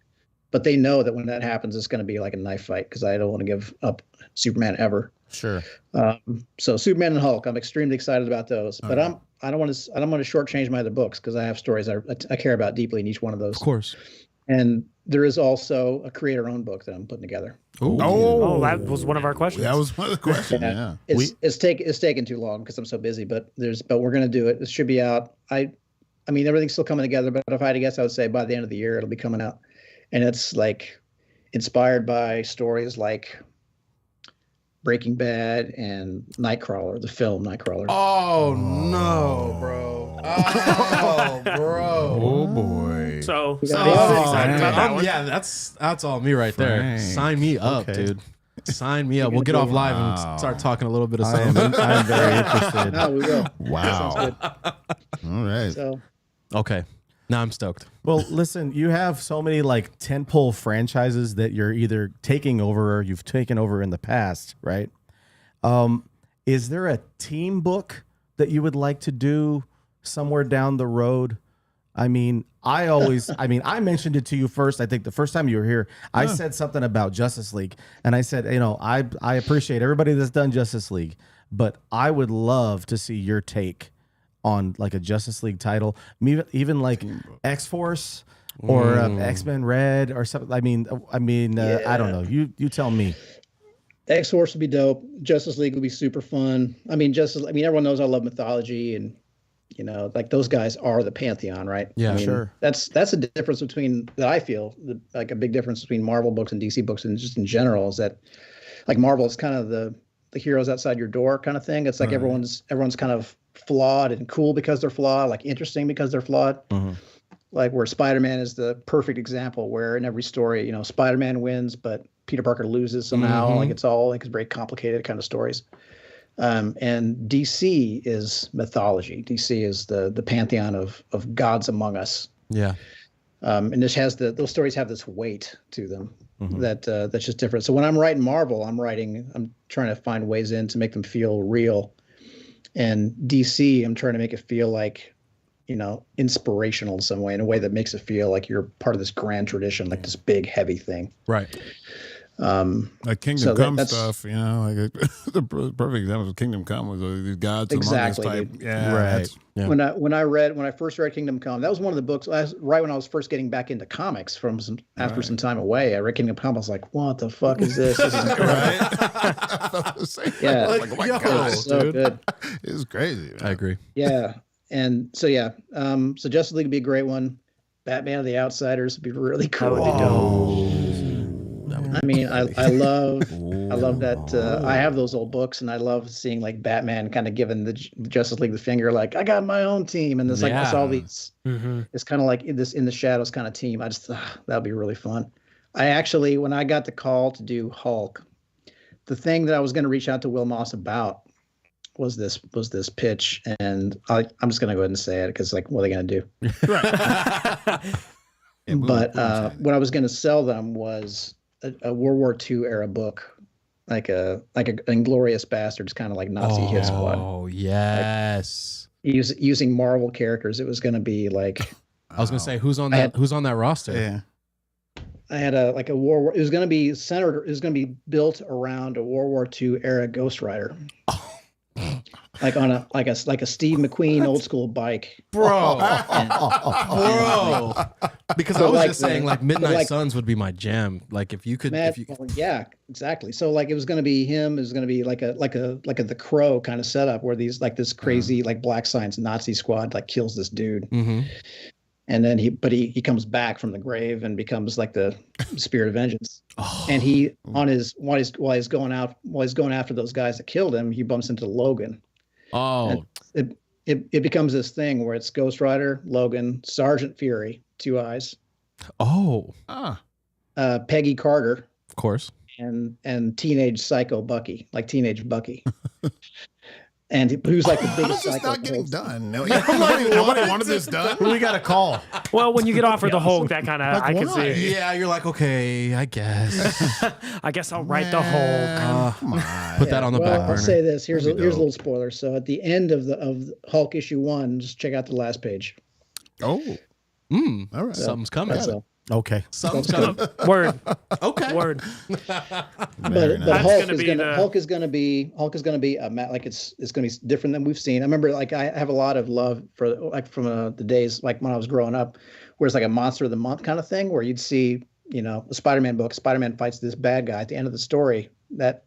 But they know that when that happens, it's going to be like a knife fight because I don't want to give up Superman ever. Sure. So Superman and Hulk, I'm extremely excited about those. But I don't want to shortchange my other books because I have stories I care about deeply in each one of those. Of course. And there is also a creator-owned book that I'm putting together. Oh, that was one of our questions. That was one of the questions. Yeah. It's taken too long because I'm so busy, but we're going to do it. It should be out. I mean, everything's still coming together, but if I had to guess, I would say by the end of the year, it'll be coming out. And it's like inspired by stories like Breaking Bad and Nightcrawler, the film Nightcrawler. Oh no, bro. Oh, bro. Oh boy. So excited about that one. Yeah, that's all me right there. Sign me up, dude. Sign me up. We'll get off live and start talking a little bit of something. I'm very interested. No, we will. Wow. That sounds good. All right. So Okay. Now I'm stoked. Well, listen, you have so many like tentpole franchises that you're either taking over or you've taken over in the past, right? Is there a team book that you would like to do somewhere down the road? I mean, I mentioned it to you first. I think the first time you were here, I said something about Justice League, and I said, I appreciate everybody that's done Justice League, but I would love to see your take on like a Justice League title, even like X-Force or X-Men Red or something. I mean, I don't know. You tell me. X-Force would be dope. Justice League would be super fun. I mean, everyone knows I love mythology, and like those guys are the pantheon, right? Yeah, sure. That's a difference that I feel like a big difference between Marvel books and DC books, and just in general, is that like Marvel is kind of the heroes outside your door kind of thing. It's like everyone's kind of flawed and cool because they're flawed, like interesting because they're flawed. Mm-hmm. Like where Spider-Man is the perfect example, where in every story, Spider-Man wins, but Peter Parker loses somehow. Mm-hmm. Like it's all like it's very complicated kind of stories. And DC is mythology. DC is the pantheon of gods among us. Yeah. And those stories have this weight to them that's just different. So when I'm writing Marvel, I'm trying to find ways to make them feel real. And DC, I'm trying to make it feel like, inspirational in some way, in a way that makes it feel like you're part of this grand tradition, like this big, heavy thing. Right. Like Kingdom Come stuff, like the perfect example of Kingdom Come was these gods exactly, among us type. Dude. Yeah, right. Yeah. When I first read Kingdom Come, that was one of the books. Right when I was first getting back into comics after some time away, I read Kingdom Come. I was like, "What the fuck is this? This is incredible." Yeah, like, oh my God, so dude. good. It was crazy. Man. I agree. Yeah, and so so Justice League would be a great one. Batman and the Outsiders would be really cool. That would be dope. I mean, I love that. I have those old books, and I love seeing like Batman kind of giving the Justice League the finger, like I got my own team, and there's like it's all these. It's kind of like this in the shadows kind of team. I just that'd be really fun. I actually, when I got the call to do Hulk, the thing that I was going to reach out to Will Moss about was this pitch, and I'm just going to go ahead and say it because like, what are they going to do? But what I was going to sell them was a World War II era book, like a Inglorious Bastards, kind of like Nazi hit squad. Oh yes. Like, using Marvel characters, it was going to be like. I was going to say who's on that roster? Yeah. I had a World War. It was going to be centered. It was going to be built around a World War II era Ghost Rider. Like on a Steve McQueen old school bike, bro. Because I was just saying like Midnight Suns would be my jam. Like if you could, yeah, exactly. So like it was going to be him. It was going to be like a The Crow kind of setup where these like this crazy like Black Science Nazi squad like kills this dude. And then he comes back from the grave and becomes like the spirit of vengeance. And he while he's going after those guys that killed him, he bumps into Logan. And it becomes this thing where it's Ghost Rider, Logan, Sergeant Fury, Two Eyes. Peggy Carter, of course, and teenage psycho Bucky, like teenage Bucky. And he was like the How biggest is this psycho. not getting done? Nobody wanted this done. Who we got to call? Well, when you get offered the Hulk, that kind of Like, I can why? see. Yeah, you're like, okay, I guess. I guess I'll write the Hulk. Come on. Put that on the back I'll burner. say this. Here's a That'd be here's a dope. little spoiler. So at the end of the Hulk issue 1, just check out the last page. Oh, all right. Something's coming. That's all. Okay. Something's coming. Word. Okay. Word. Very But nice. Hulk is going to be like it's going to be different than we've seen. I remember like I have a lot of love for like from the days like when I was growing up, where it's like a monster of the month kind of thing, where you'd see a Spider-Man book. Spider-Man fights this bad guy at the end of the story. That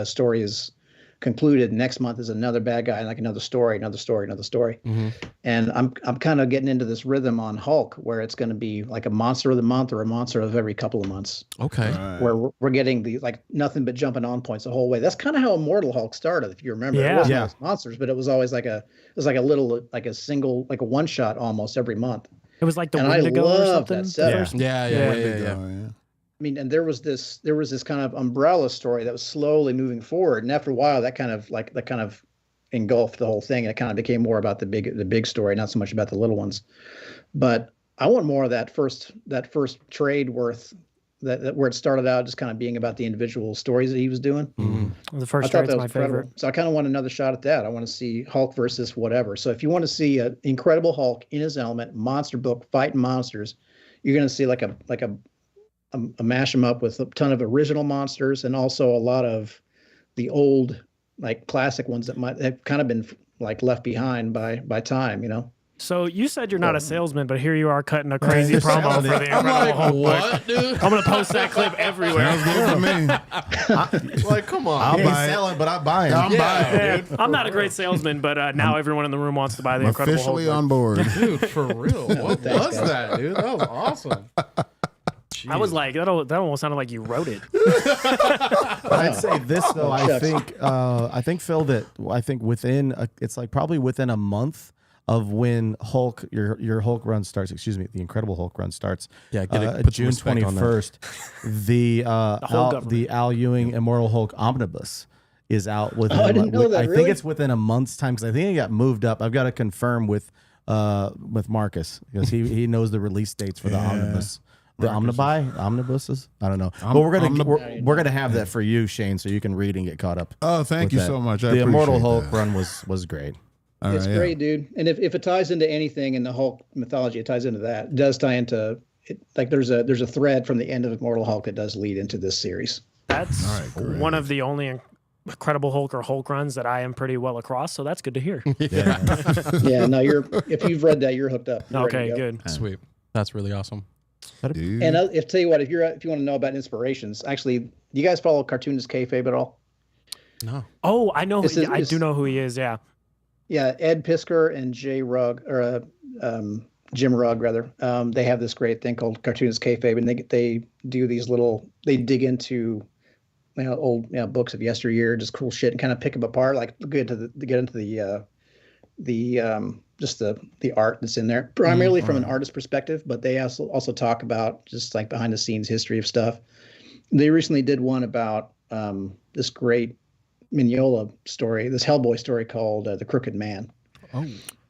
story is concluded. Next month is another bad guy, and like another story. Mm-hmm. And I'm kind of getting into this rhythm on Hulk, where it's going to be like a monster of the month or a monster of every couple of months. Okay. Where we're getting the like nothing but jumping on points the whole way. That's kind of how Immortal Hulk started, if you remember. Yeah. It wasn't Yeah. always monsters, but it was always like a single, like a one shot almost every month. It was like the And I Wendigo or love something. that setup. Yeah. I mean, and there was this kind of umbrella story that was slowly moving forward, and after a while, that kind of engulfed the whole thing, and it kind of became more about the big story, not so much about the little ones. But I want more of that first trade worth that where it started out just kind of being about the individual stories that he was doing. Mm-hmm. The I first thought trade's that my was incredible. favorite. So I kind of want another shot at that. I want to see Hulk versus whatever. So if you want to see an incredible Hulk in his element, monster book, fighting monsters, you're going to see like a mash them up with a ton of original monsters and also a lot of the old like classic ones that might have kind of been like left behind by time. So you said you're not a salesman, but here you are cutting a crazy promo for the I'm Incredible like, Hulk. what, dude? I'm gonna post that clip everywhere. Sounds good for me. Like, come on. I'll He buy ain't selling, but I'm buying. I'm buying. Yeah, Dude. I'm not a great salesman, but now everyone in the room wants to buy the I'm Incredible Hulk. officially on board. Dude, for real. What Thanks, was guys. that, dude? That was awesome. I was like, that almost sounded like you wrote it. I'd say this though. I shucks. think Phil that I think it's like probably within a month of when Hulk your Hulk run starts. Excuse me, the Incredible Hulk run starts. Yeah, put some June respect on that. 21st. The government. Al Ewing Immortal Hulk omnibus is out within. I didn't know that, I think really? it's within a month's time because I think it got moved up. I've got to confirm with Marcus because he knows the release dates for the omnibus. The omnibuses? I don't know. But we're gonna have that for you, Shane, so you can read and get caught up. Oh, thank with you that. so much. I The Immortal appreciate Hulk that. run was great. All It's right, yeah. great, dude. And if it ties into anything in the Hulk mythology, it ties into that. It does tie into it. Like there's a thread from the end of Immortal Hulk that does lead into this series. That's All right, great. one of the only Incredible Hulk or Hulk runs that I am pretty well across, so that's good to hear. Yeah, no, if you've read that, you're hooked up. You're ready Okay, to go. good. Sweet. That's really awesome. Dude. And if tell you what, if you want to know about inspirations, actually, do you guys follow cartoonist kayfabe at all? No. Oh, I know. This is- I do know who he is. Yeah. Yeah, Ed Piskor and Jim Rugg rather. They have this great thing called cartoonist kayfabe, and they do these they dig into old books of yesteryear, just cool shit, and kind of pick them apart, like get into the art that's in there, primarily from an artist perspective, but they also talk about just like behind the scenes history of stuff. They recently did one about this great Mignola story, this Hellboy story called The Crooked Man. Oh.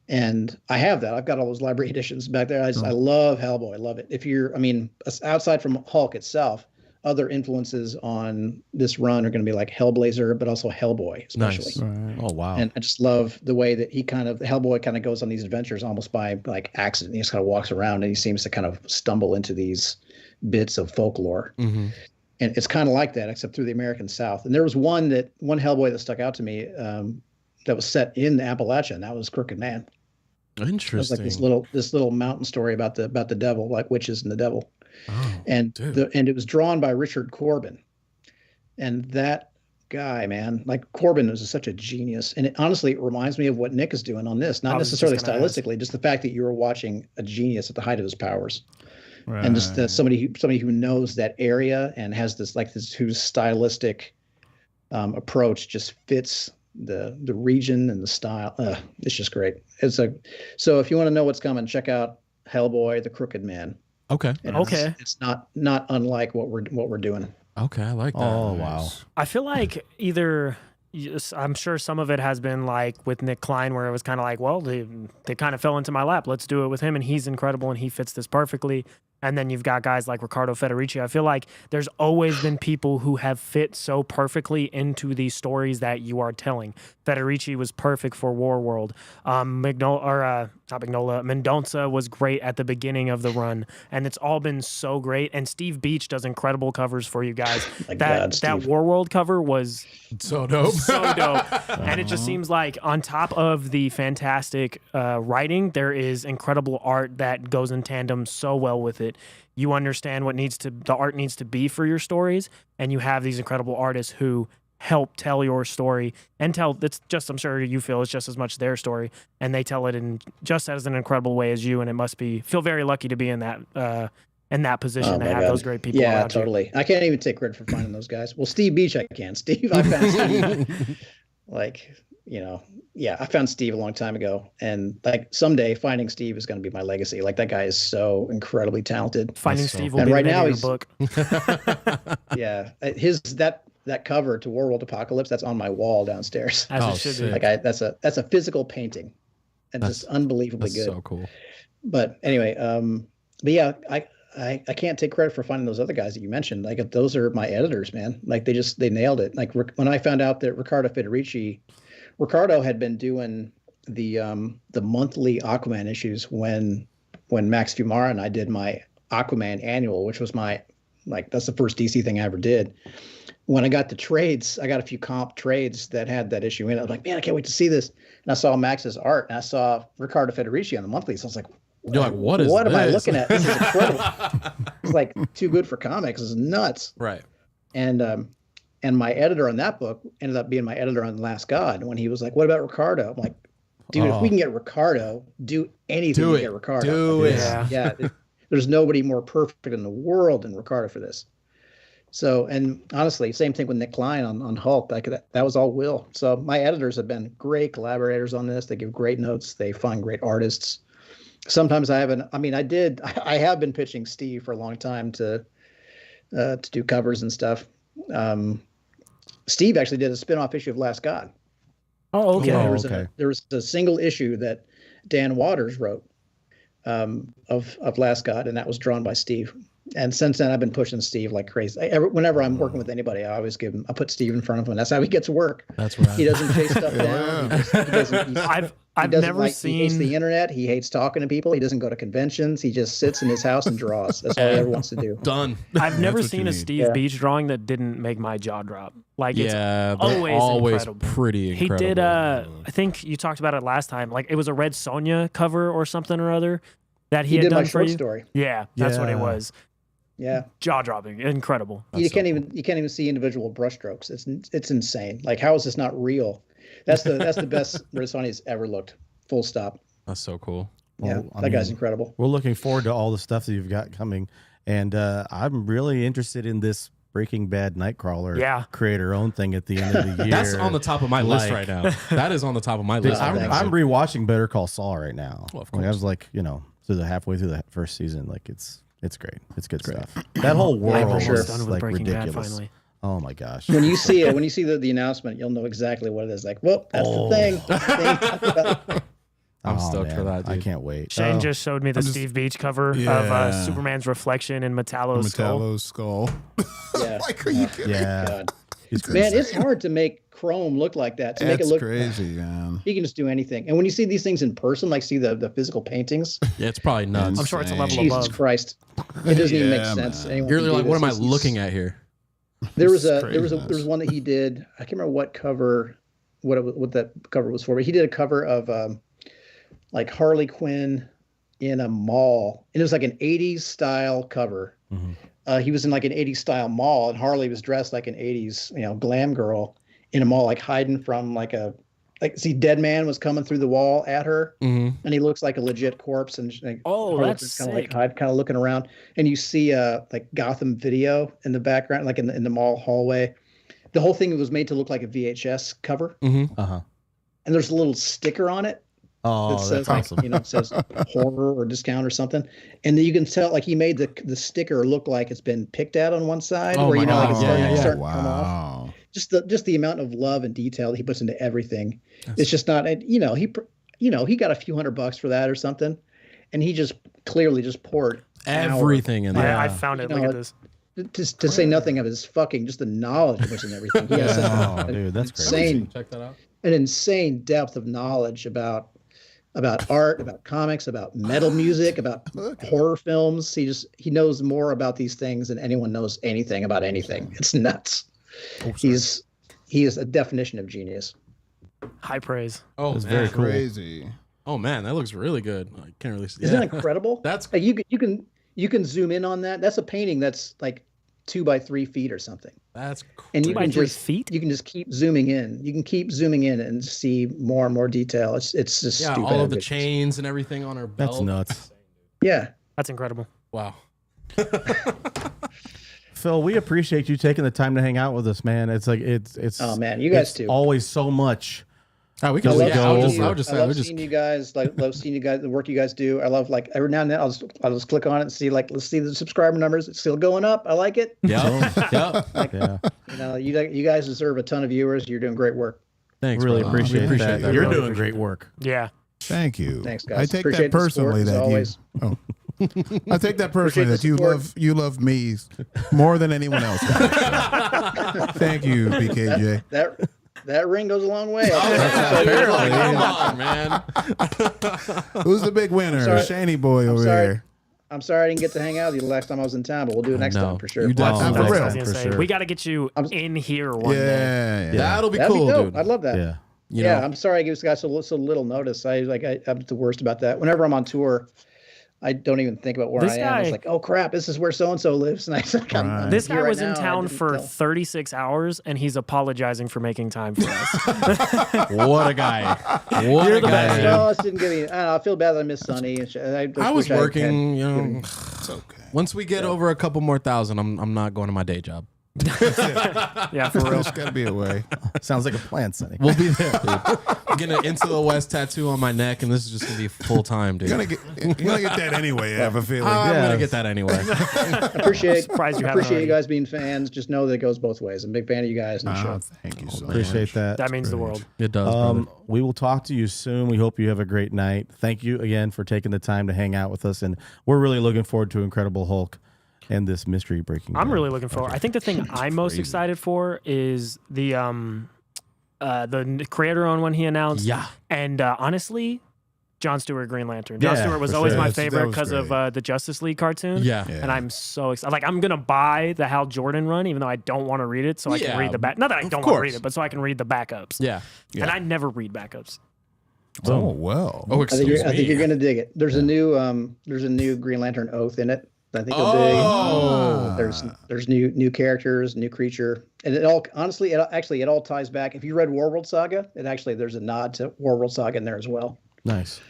And I have that. I've got all those library editions back there. I love Hellboy. I love it. Aside from Hulk itself, other influences on this run are going to be like Hellblazer, but also Hellboy, especially. Nice. Oh wow. And I just love the way that Hellboy kind of goes on these adventures almost by like accident. He just kind of walks around and he seems to kind of stumble into these bits of folklore. Mm-hmm. And it's kind of like that, except through the American South. And there was one Hellboy that stuck out to me that was set in Appalachia, and that was Crooked Man. It was Interesting. like this little mountain story about the devil, like witches and the devil. Oh, And dude. and it was drawn by Richard Corbin. And that guy, man, like Corbin is such a genius. And it reminds me of what Nick is doing on this. Not I was just necessarily gonna ask. stylistically, just the fact that you were watching a genius at the height of his powers. Right. And just somebody who knows that area and has this whose stylistic approach just fits the region and the style. It's just great. So if you want to know what's coming, check out Hellboy, The Crooked Man. Okay. And Okay. it's not unlike what we're doing. Okay. I like that. Oh wow. I feel like either yes, I'm sure some of it has been like with Nick Klein, where it was kind of like, well, they kind of fell into my lap. Let's do it with him, and he's incredible, and he fits this perfectly. And then you've got guys like Riccardo Federici. I feel like there's always been people who have fit so perfectly into these stories that you are telling. Federici was perfect for Warworld. Mendonça was great at the beginning of the run, and it's all been so great. And Steve Beach does incredible covers for you guys. that Warworld cover was so dope, so dope. And it just seems like on top of the fantastic writing, there is incredible art that goes in tandem so well with it. You understand what the art needs to be for your stories, and you have these incredible artists who help tell your story and it's just, I'm sure you feel it's just as much their story, and they tell it in just as an incredible way as you. And it must feel very lucky to be in that position to have those great people. Yeah, totally. I can't even take credit for finding those guys. Well, Steve Beach, I can. Steve, I found Steve. I found Steve a long time ago, and like someday finding Steve is going to be my legacy. Like that guy is so incredibly talented. Finding Steve will be right now he's book. Yeah, that cover to Warworld Apocalypse, that's on my wall downstairs. As it should be. Like that's a physical painting, and just unbelievably good. So cool. But anyway, I can't take credit for finding those other guys that you mentioned. Like those are my editors, man. Like they nailed it. Like when I found out that Riccardo had been doing the monthly Aquaman issues when Max Fumara and I did my Aquaman annual, which was that's the first DC thing I ever did. When I got the trades, I got a few comp trades that had that issue in it. I was like, man, I can't wait to see this. And I saw Max's art, and I saw Riccardo Federici on the monthly. So I was like, you're like, what am I looking at? This is incredible. It's like too good for comics. It's nuts. Right. And my editor on that book ended up being my editor on The Last God. When he was like, what about Riccardo? I'm like, dude, if we can get Riccardo, do anything to get Riccardo. Do it. Yeah. There's nobody more perfect in the world than Riccardo for this. So, and honestly, same thing with Nick Klein on Hulk. That was all Will. So my editors have been great collaborators on this. They give great notes. They find great artists. Sometimes I have been pitching Steve for a long time to do covers and stuff. Steve actually did a spin-off issue of Last God. Oh, okay. There was a single issue that Dan Waters wrote of Last God, and that was drawn by Steve. And since then, I've been pushing Steve like crazy. Whenever I'm working with anybody, I always I put Steve in front of him. That's how he gets work. That's right. He doesn't chase stuff down. I've never seen. He hates the internet. He hates talking to people. He doesn't go to conventions. He just sits in his house and draws. That's all he ever wants to do. Done. I've never seen a Steve Beach drawing that didn't make my jaw drop. Like it's always incredible. Pretty incredible. He did. I think you talked about it last time. Like it was a Red Sonja cover or something or other that he had did done my for short you. story. Yeah, that's what it was. Yeah, jaw dropping, incredible. You can't even see individual brushstrokes. It's insane. Like how is this not real? That's the best Red Sonja's ever looked. Full stop. That's so cool. Well, that guy's incredible. We're looking forward to all the stuff that you've got coming, and I'm really interested in this Breaking Bad Nightcrawler create her own thing at the end of the year. That's on the top of my list right now. That is on the top of my list. I'm rewatching Better Call Saul right now. Well, of course. I was like, halfway through the first season. Like it's great. It's good stuff. That whole world is like ridiculous. Finally. Oh my gosh! When you see it, when you see the announcement, you'll know exactly what it is. Like, well, that's the thing. I'm stoked for that, dude. I can't wait. Shane just showed me the Steve Beach cover of Superman's reflection in Metallo's skull. Yeah. Like, are you kidding? Yeah. God. Man, it's hard to make Chrome look like that. Make it look crazy, man. He can just do anything. And when you see these things in person, like see the physical paintings. Yeah, it's probably nuts. I'm sure it's a level above. Jesus Christ. It doesn't even make sense. You're like, what am I looking at here? There was one that he did. I can't remember what that cover was for, but he did a cover of like Harley Quinn in a mall. And it was like an 80s style cover. Mm-hmm. He was in like an 80s style mall, and Harley was dressed like an 80s, glam girl in a mall, like hiding from Dead Man was coming through the wall at her, and he looks like a legit corpse, and that's kind of like hide, kind of looking around, and you see like Gotham Video in the background, like in the mall hallway. The whole thing was made to look like a VHS cover, and there's a little sticker on it. Oh, that says awesome. It says horror or discount or something, and then you can tell like he made the sticker look like it's been picked at on one side, where it's starting to come off. just the amount of love and detail that he puts into everything. It's just not, he got a few $100 for that or something, and he just clearly just poured everything in there. I found it. Look at this. To say nothing of his just the knowledge of and everything. He has dude, that's insane, check that out. An insane depth of knowledge about art, about comics, about metal music, about horror films. He knows more about these things than anyone knows anything about anything. It's nuts. He is a definition of genius. High praise. Oh, It's man. very cool. Crazy. Oh man, that looks really good. I can't really see. Isn't that incredible? That's like you can zoom in on that. That's a painting that's like 2 by 3 feet or something. That's and you 2 by can 3 just feet. You can just keep zooming in. You can keep zooming in and see more and more detail. It's just stupid. all of the chains and everything on her belt. That's nuts. Yeah, that's incredible. Wow. Phil, we appreciate you taking the time to hang out with us, man. It's like it's. Oh man, you guys too. Always so much. Oh, we can. I Just love seeing you guys. Love seeing you guys. The work you guys do. I love every now and then I'll just click on it and see let's see the subscriber numbers. It's still going up. I like it. Yeah. Yeah. You guys deserve a ton of viewers. You're doing great work. Thanks. Really appreciate that. You're doing great work. Yeah. Thank you. Thanks, guys. I take Appreciate that the support, personally as that always. I take that personally that you love me more than anyone else. Thank you, BKJ. That ring goes a long way. Apparently, come on, man. Who's the big winner? Shaney boy over there. I'm sorry I didn't get to hang out with you the last time I was in town, but we'll do it next time for sure. You definitely for sure. We got to get you in here one day. Yeah. That'll be That'd cool, be dope. dude. I'd love that. Yeah. You know? I'm sorry I gave this guy so little notice. I'm the worst about that. Whenever I'm on tour, I don't even think about where I am. It's like, oh crap, this is where so and so lives. And I'm this guy here was right in now, town for 36 hours, and he's apologizing for making time for us. What a guy! What You're a the guy! best. No, it didn't give me. I feel bad that I missed Sonny. I was working. It's okay. Once we get over a couple more thousand, I'm not going to my day job. Yeah, for real. There's got to be a way. Sounds like a plan, Sonny. We'll be there, dude. I'm getting an Into the West tattoo on my neck, and this is just gonna be full time, dude. You're gonna get that anyway. I have a feeling. I'm gonna get that anyway. Appreciate already. you guys being fans. Just know that it goes both ways. I'm a big fan of you guys and the show. Thank you so much. Appreciate that. That means the world. It does, brother. We will talk to you soon. We hope you have a great night. Thank you again for taking the time to hang out with us, and we're really looking forward to Incredible Hulk and this mystery breaking. I'm really looking forward. I think the thing I'm most excited for is the creator-owned one he announced. Yeah. And honestly, Jon Stewart Green Lantern. Jon Yeah, Stewart was for always sure. my That favorite was because of great. the Justice League cartoon. Yeah. And I'm so excited. Like, I'm going to buy the Hal Jordan run, even though I don't want to read it, so I can read the back. Not that I don't want to read it, but so I can read the backups. Yeah. And I never read backups. Oh well. Oh, I excuse think me. you're gonna dig it. There's a new Green Lantern Oath in it. I think you'll dig. There's new characters, new creature, and it all honestly it all ties back. If you read Warworld Saga, there's a nod to Warworld Saga in there as well. Nice.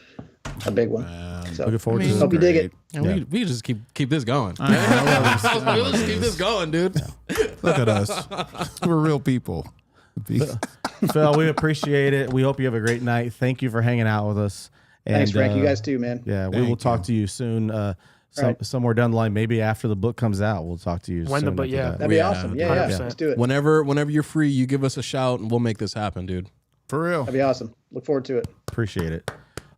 A big one. So Looking forward to hope you dig it. And we just keep this going. We'll just keep this going, dude. Look at us. We're real people. Phil, we appreciate it. We hope you have a great night. Thank you for hanging out with us. And, Thanks, Frank. You guys too, man. Yeah, we will talk to you soon. Somewhere down the line, maybe after the book comes out, we'll talk to you. When the book, That'd be awesome. Yeah, 100%. let's do it. Whenever you're free, you give us a shout, and we'll make this happen, dude. For real. That'd be awesome. Look forward to it. Appreciate it.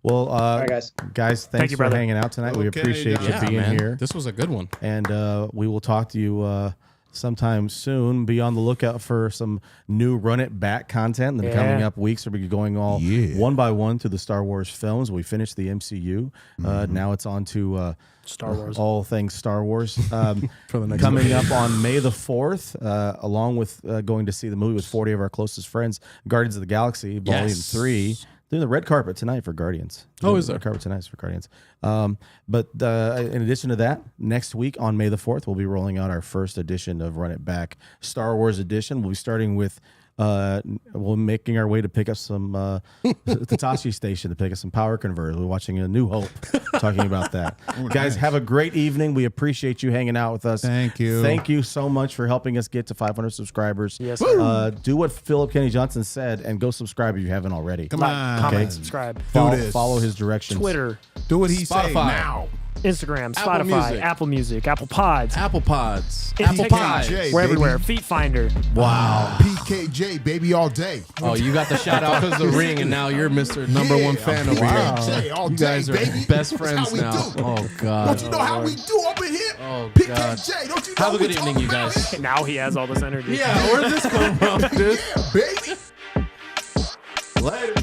Well, All right, guys. thanks you, for brother. hanging out tonight. We Okay, appreciate you guys. being here. This was a good one. And we will talk to you sometime soon. Be on the lookout for some new Run It Back content in the coming up weeks. We'll be going all one by one through the Star Wars films. We finished the MCU. Now it's on to Star Wars. all things Star Wars. For the next Coming up on May the 4th, along with going to see the movie with 40 of our closest friends, Guardians of the Galaxy, Volume 3. Doing the red carpet tonight for Guardians. Is there? Red carpet tonight for Guardians. But in addition to that, next week on May the 4th, we'll be rolling out our first edition of Run It Back, Star Wars edition. We'll be starting with we're making our way to pick up some Tatashi Station to pick up some power converters. We're watching A New Hope, talking about that. Guys, have a great evening. We appreciate you hanging out with us. Thank you. Thank you so much for helping us get to 500 subscribers. Yes, sir. Do what Philip Kenny Johnson said and go subscribe if you haven't already. Come on. Comment, subscribe. Do this. Follow his directions. Twitter. Do what he said Spotify. now. Instagram, Apple Spotify, Music. Apple Music, Apple Pods, Apple Pods, Apple Apple Pies. Pies. We're baby. everywhere. Feet Finder. Wow. PKJ, baby, all day. Oh, you got the shout out because of the ring, and now you're Mr. Number One fan over here. PKJ all You day, guys are baby. best That's friends how we now. do. Oh God. Don't you know how we do up in here? Oh, PKJ, God. don't you know Have a we good talk evening, you about guys. it? Now he has all this energy. Yeah, where did this come from, dude? Yeah, baby. Later.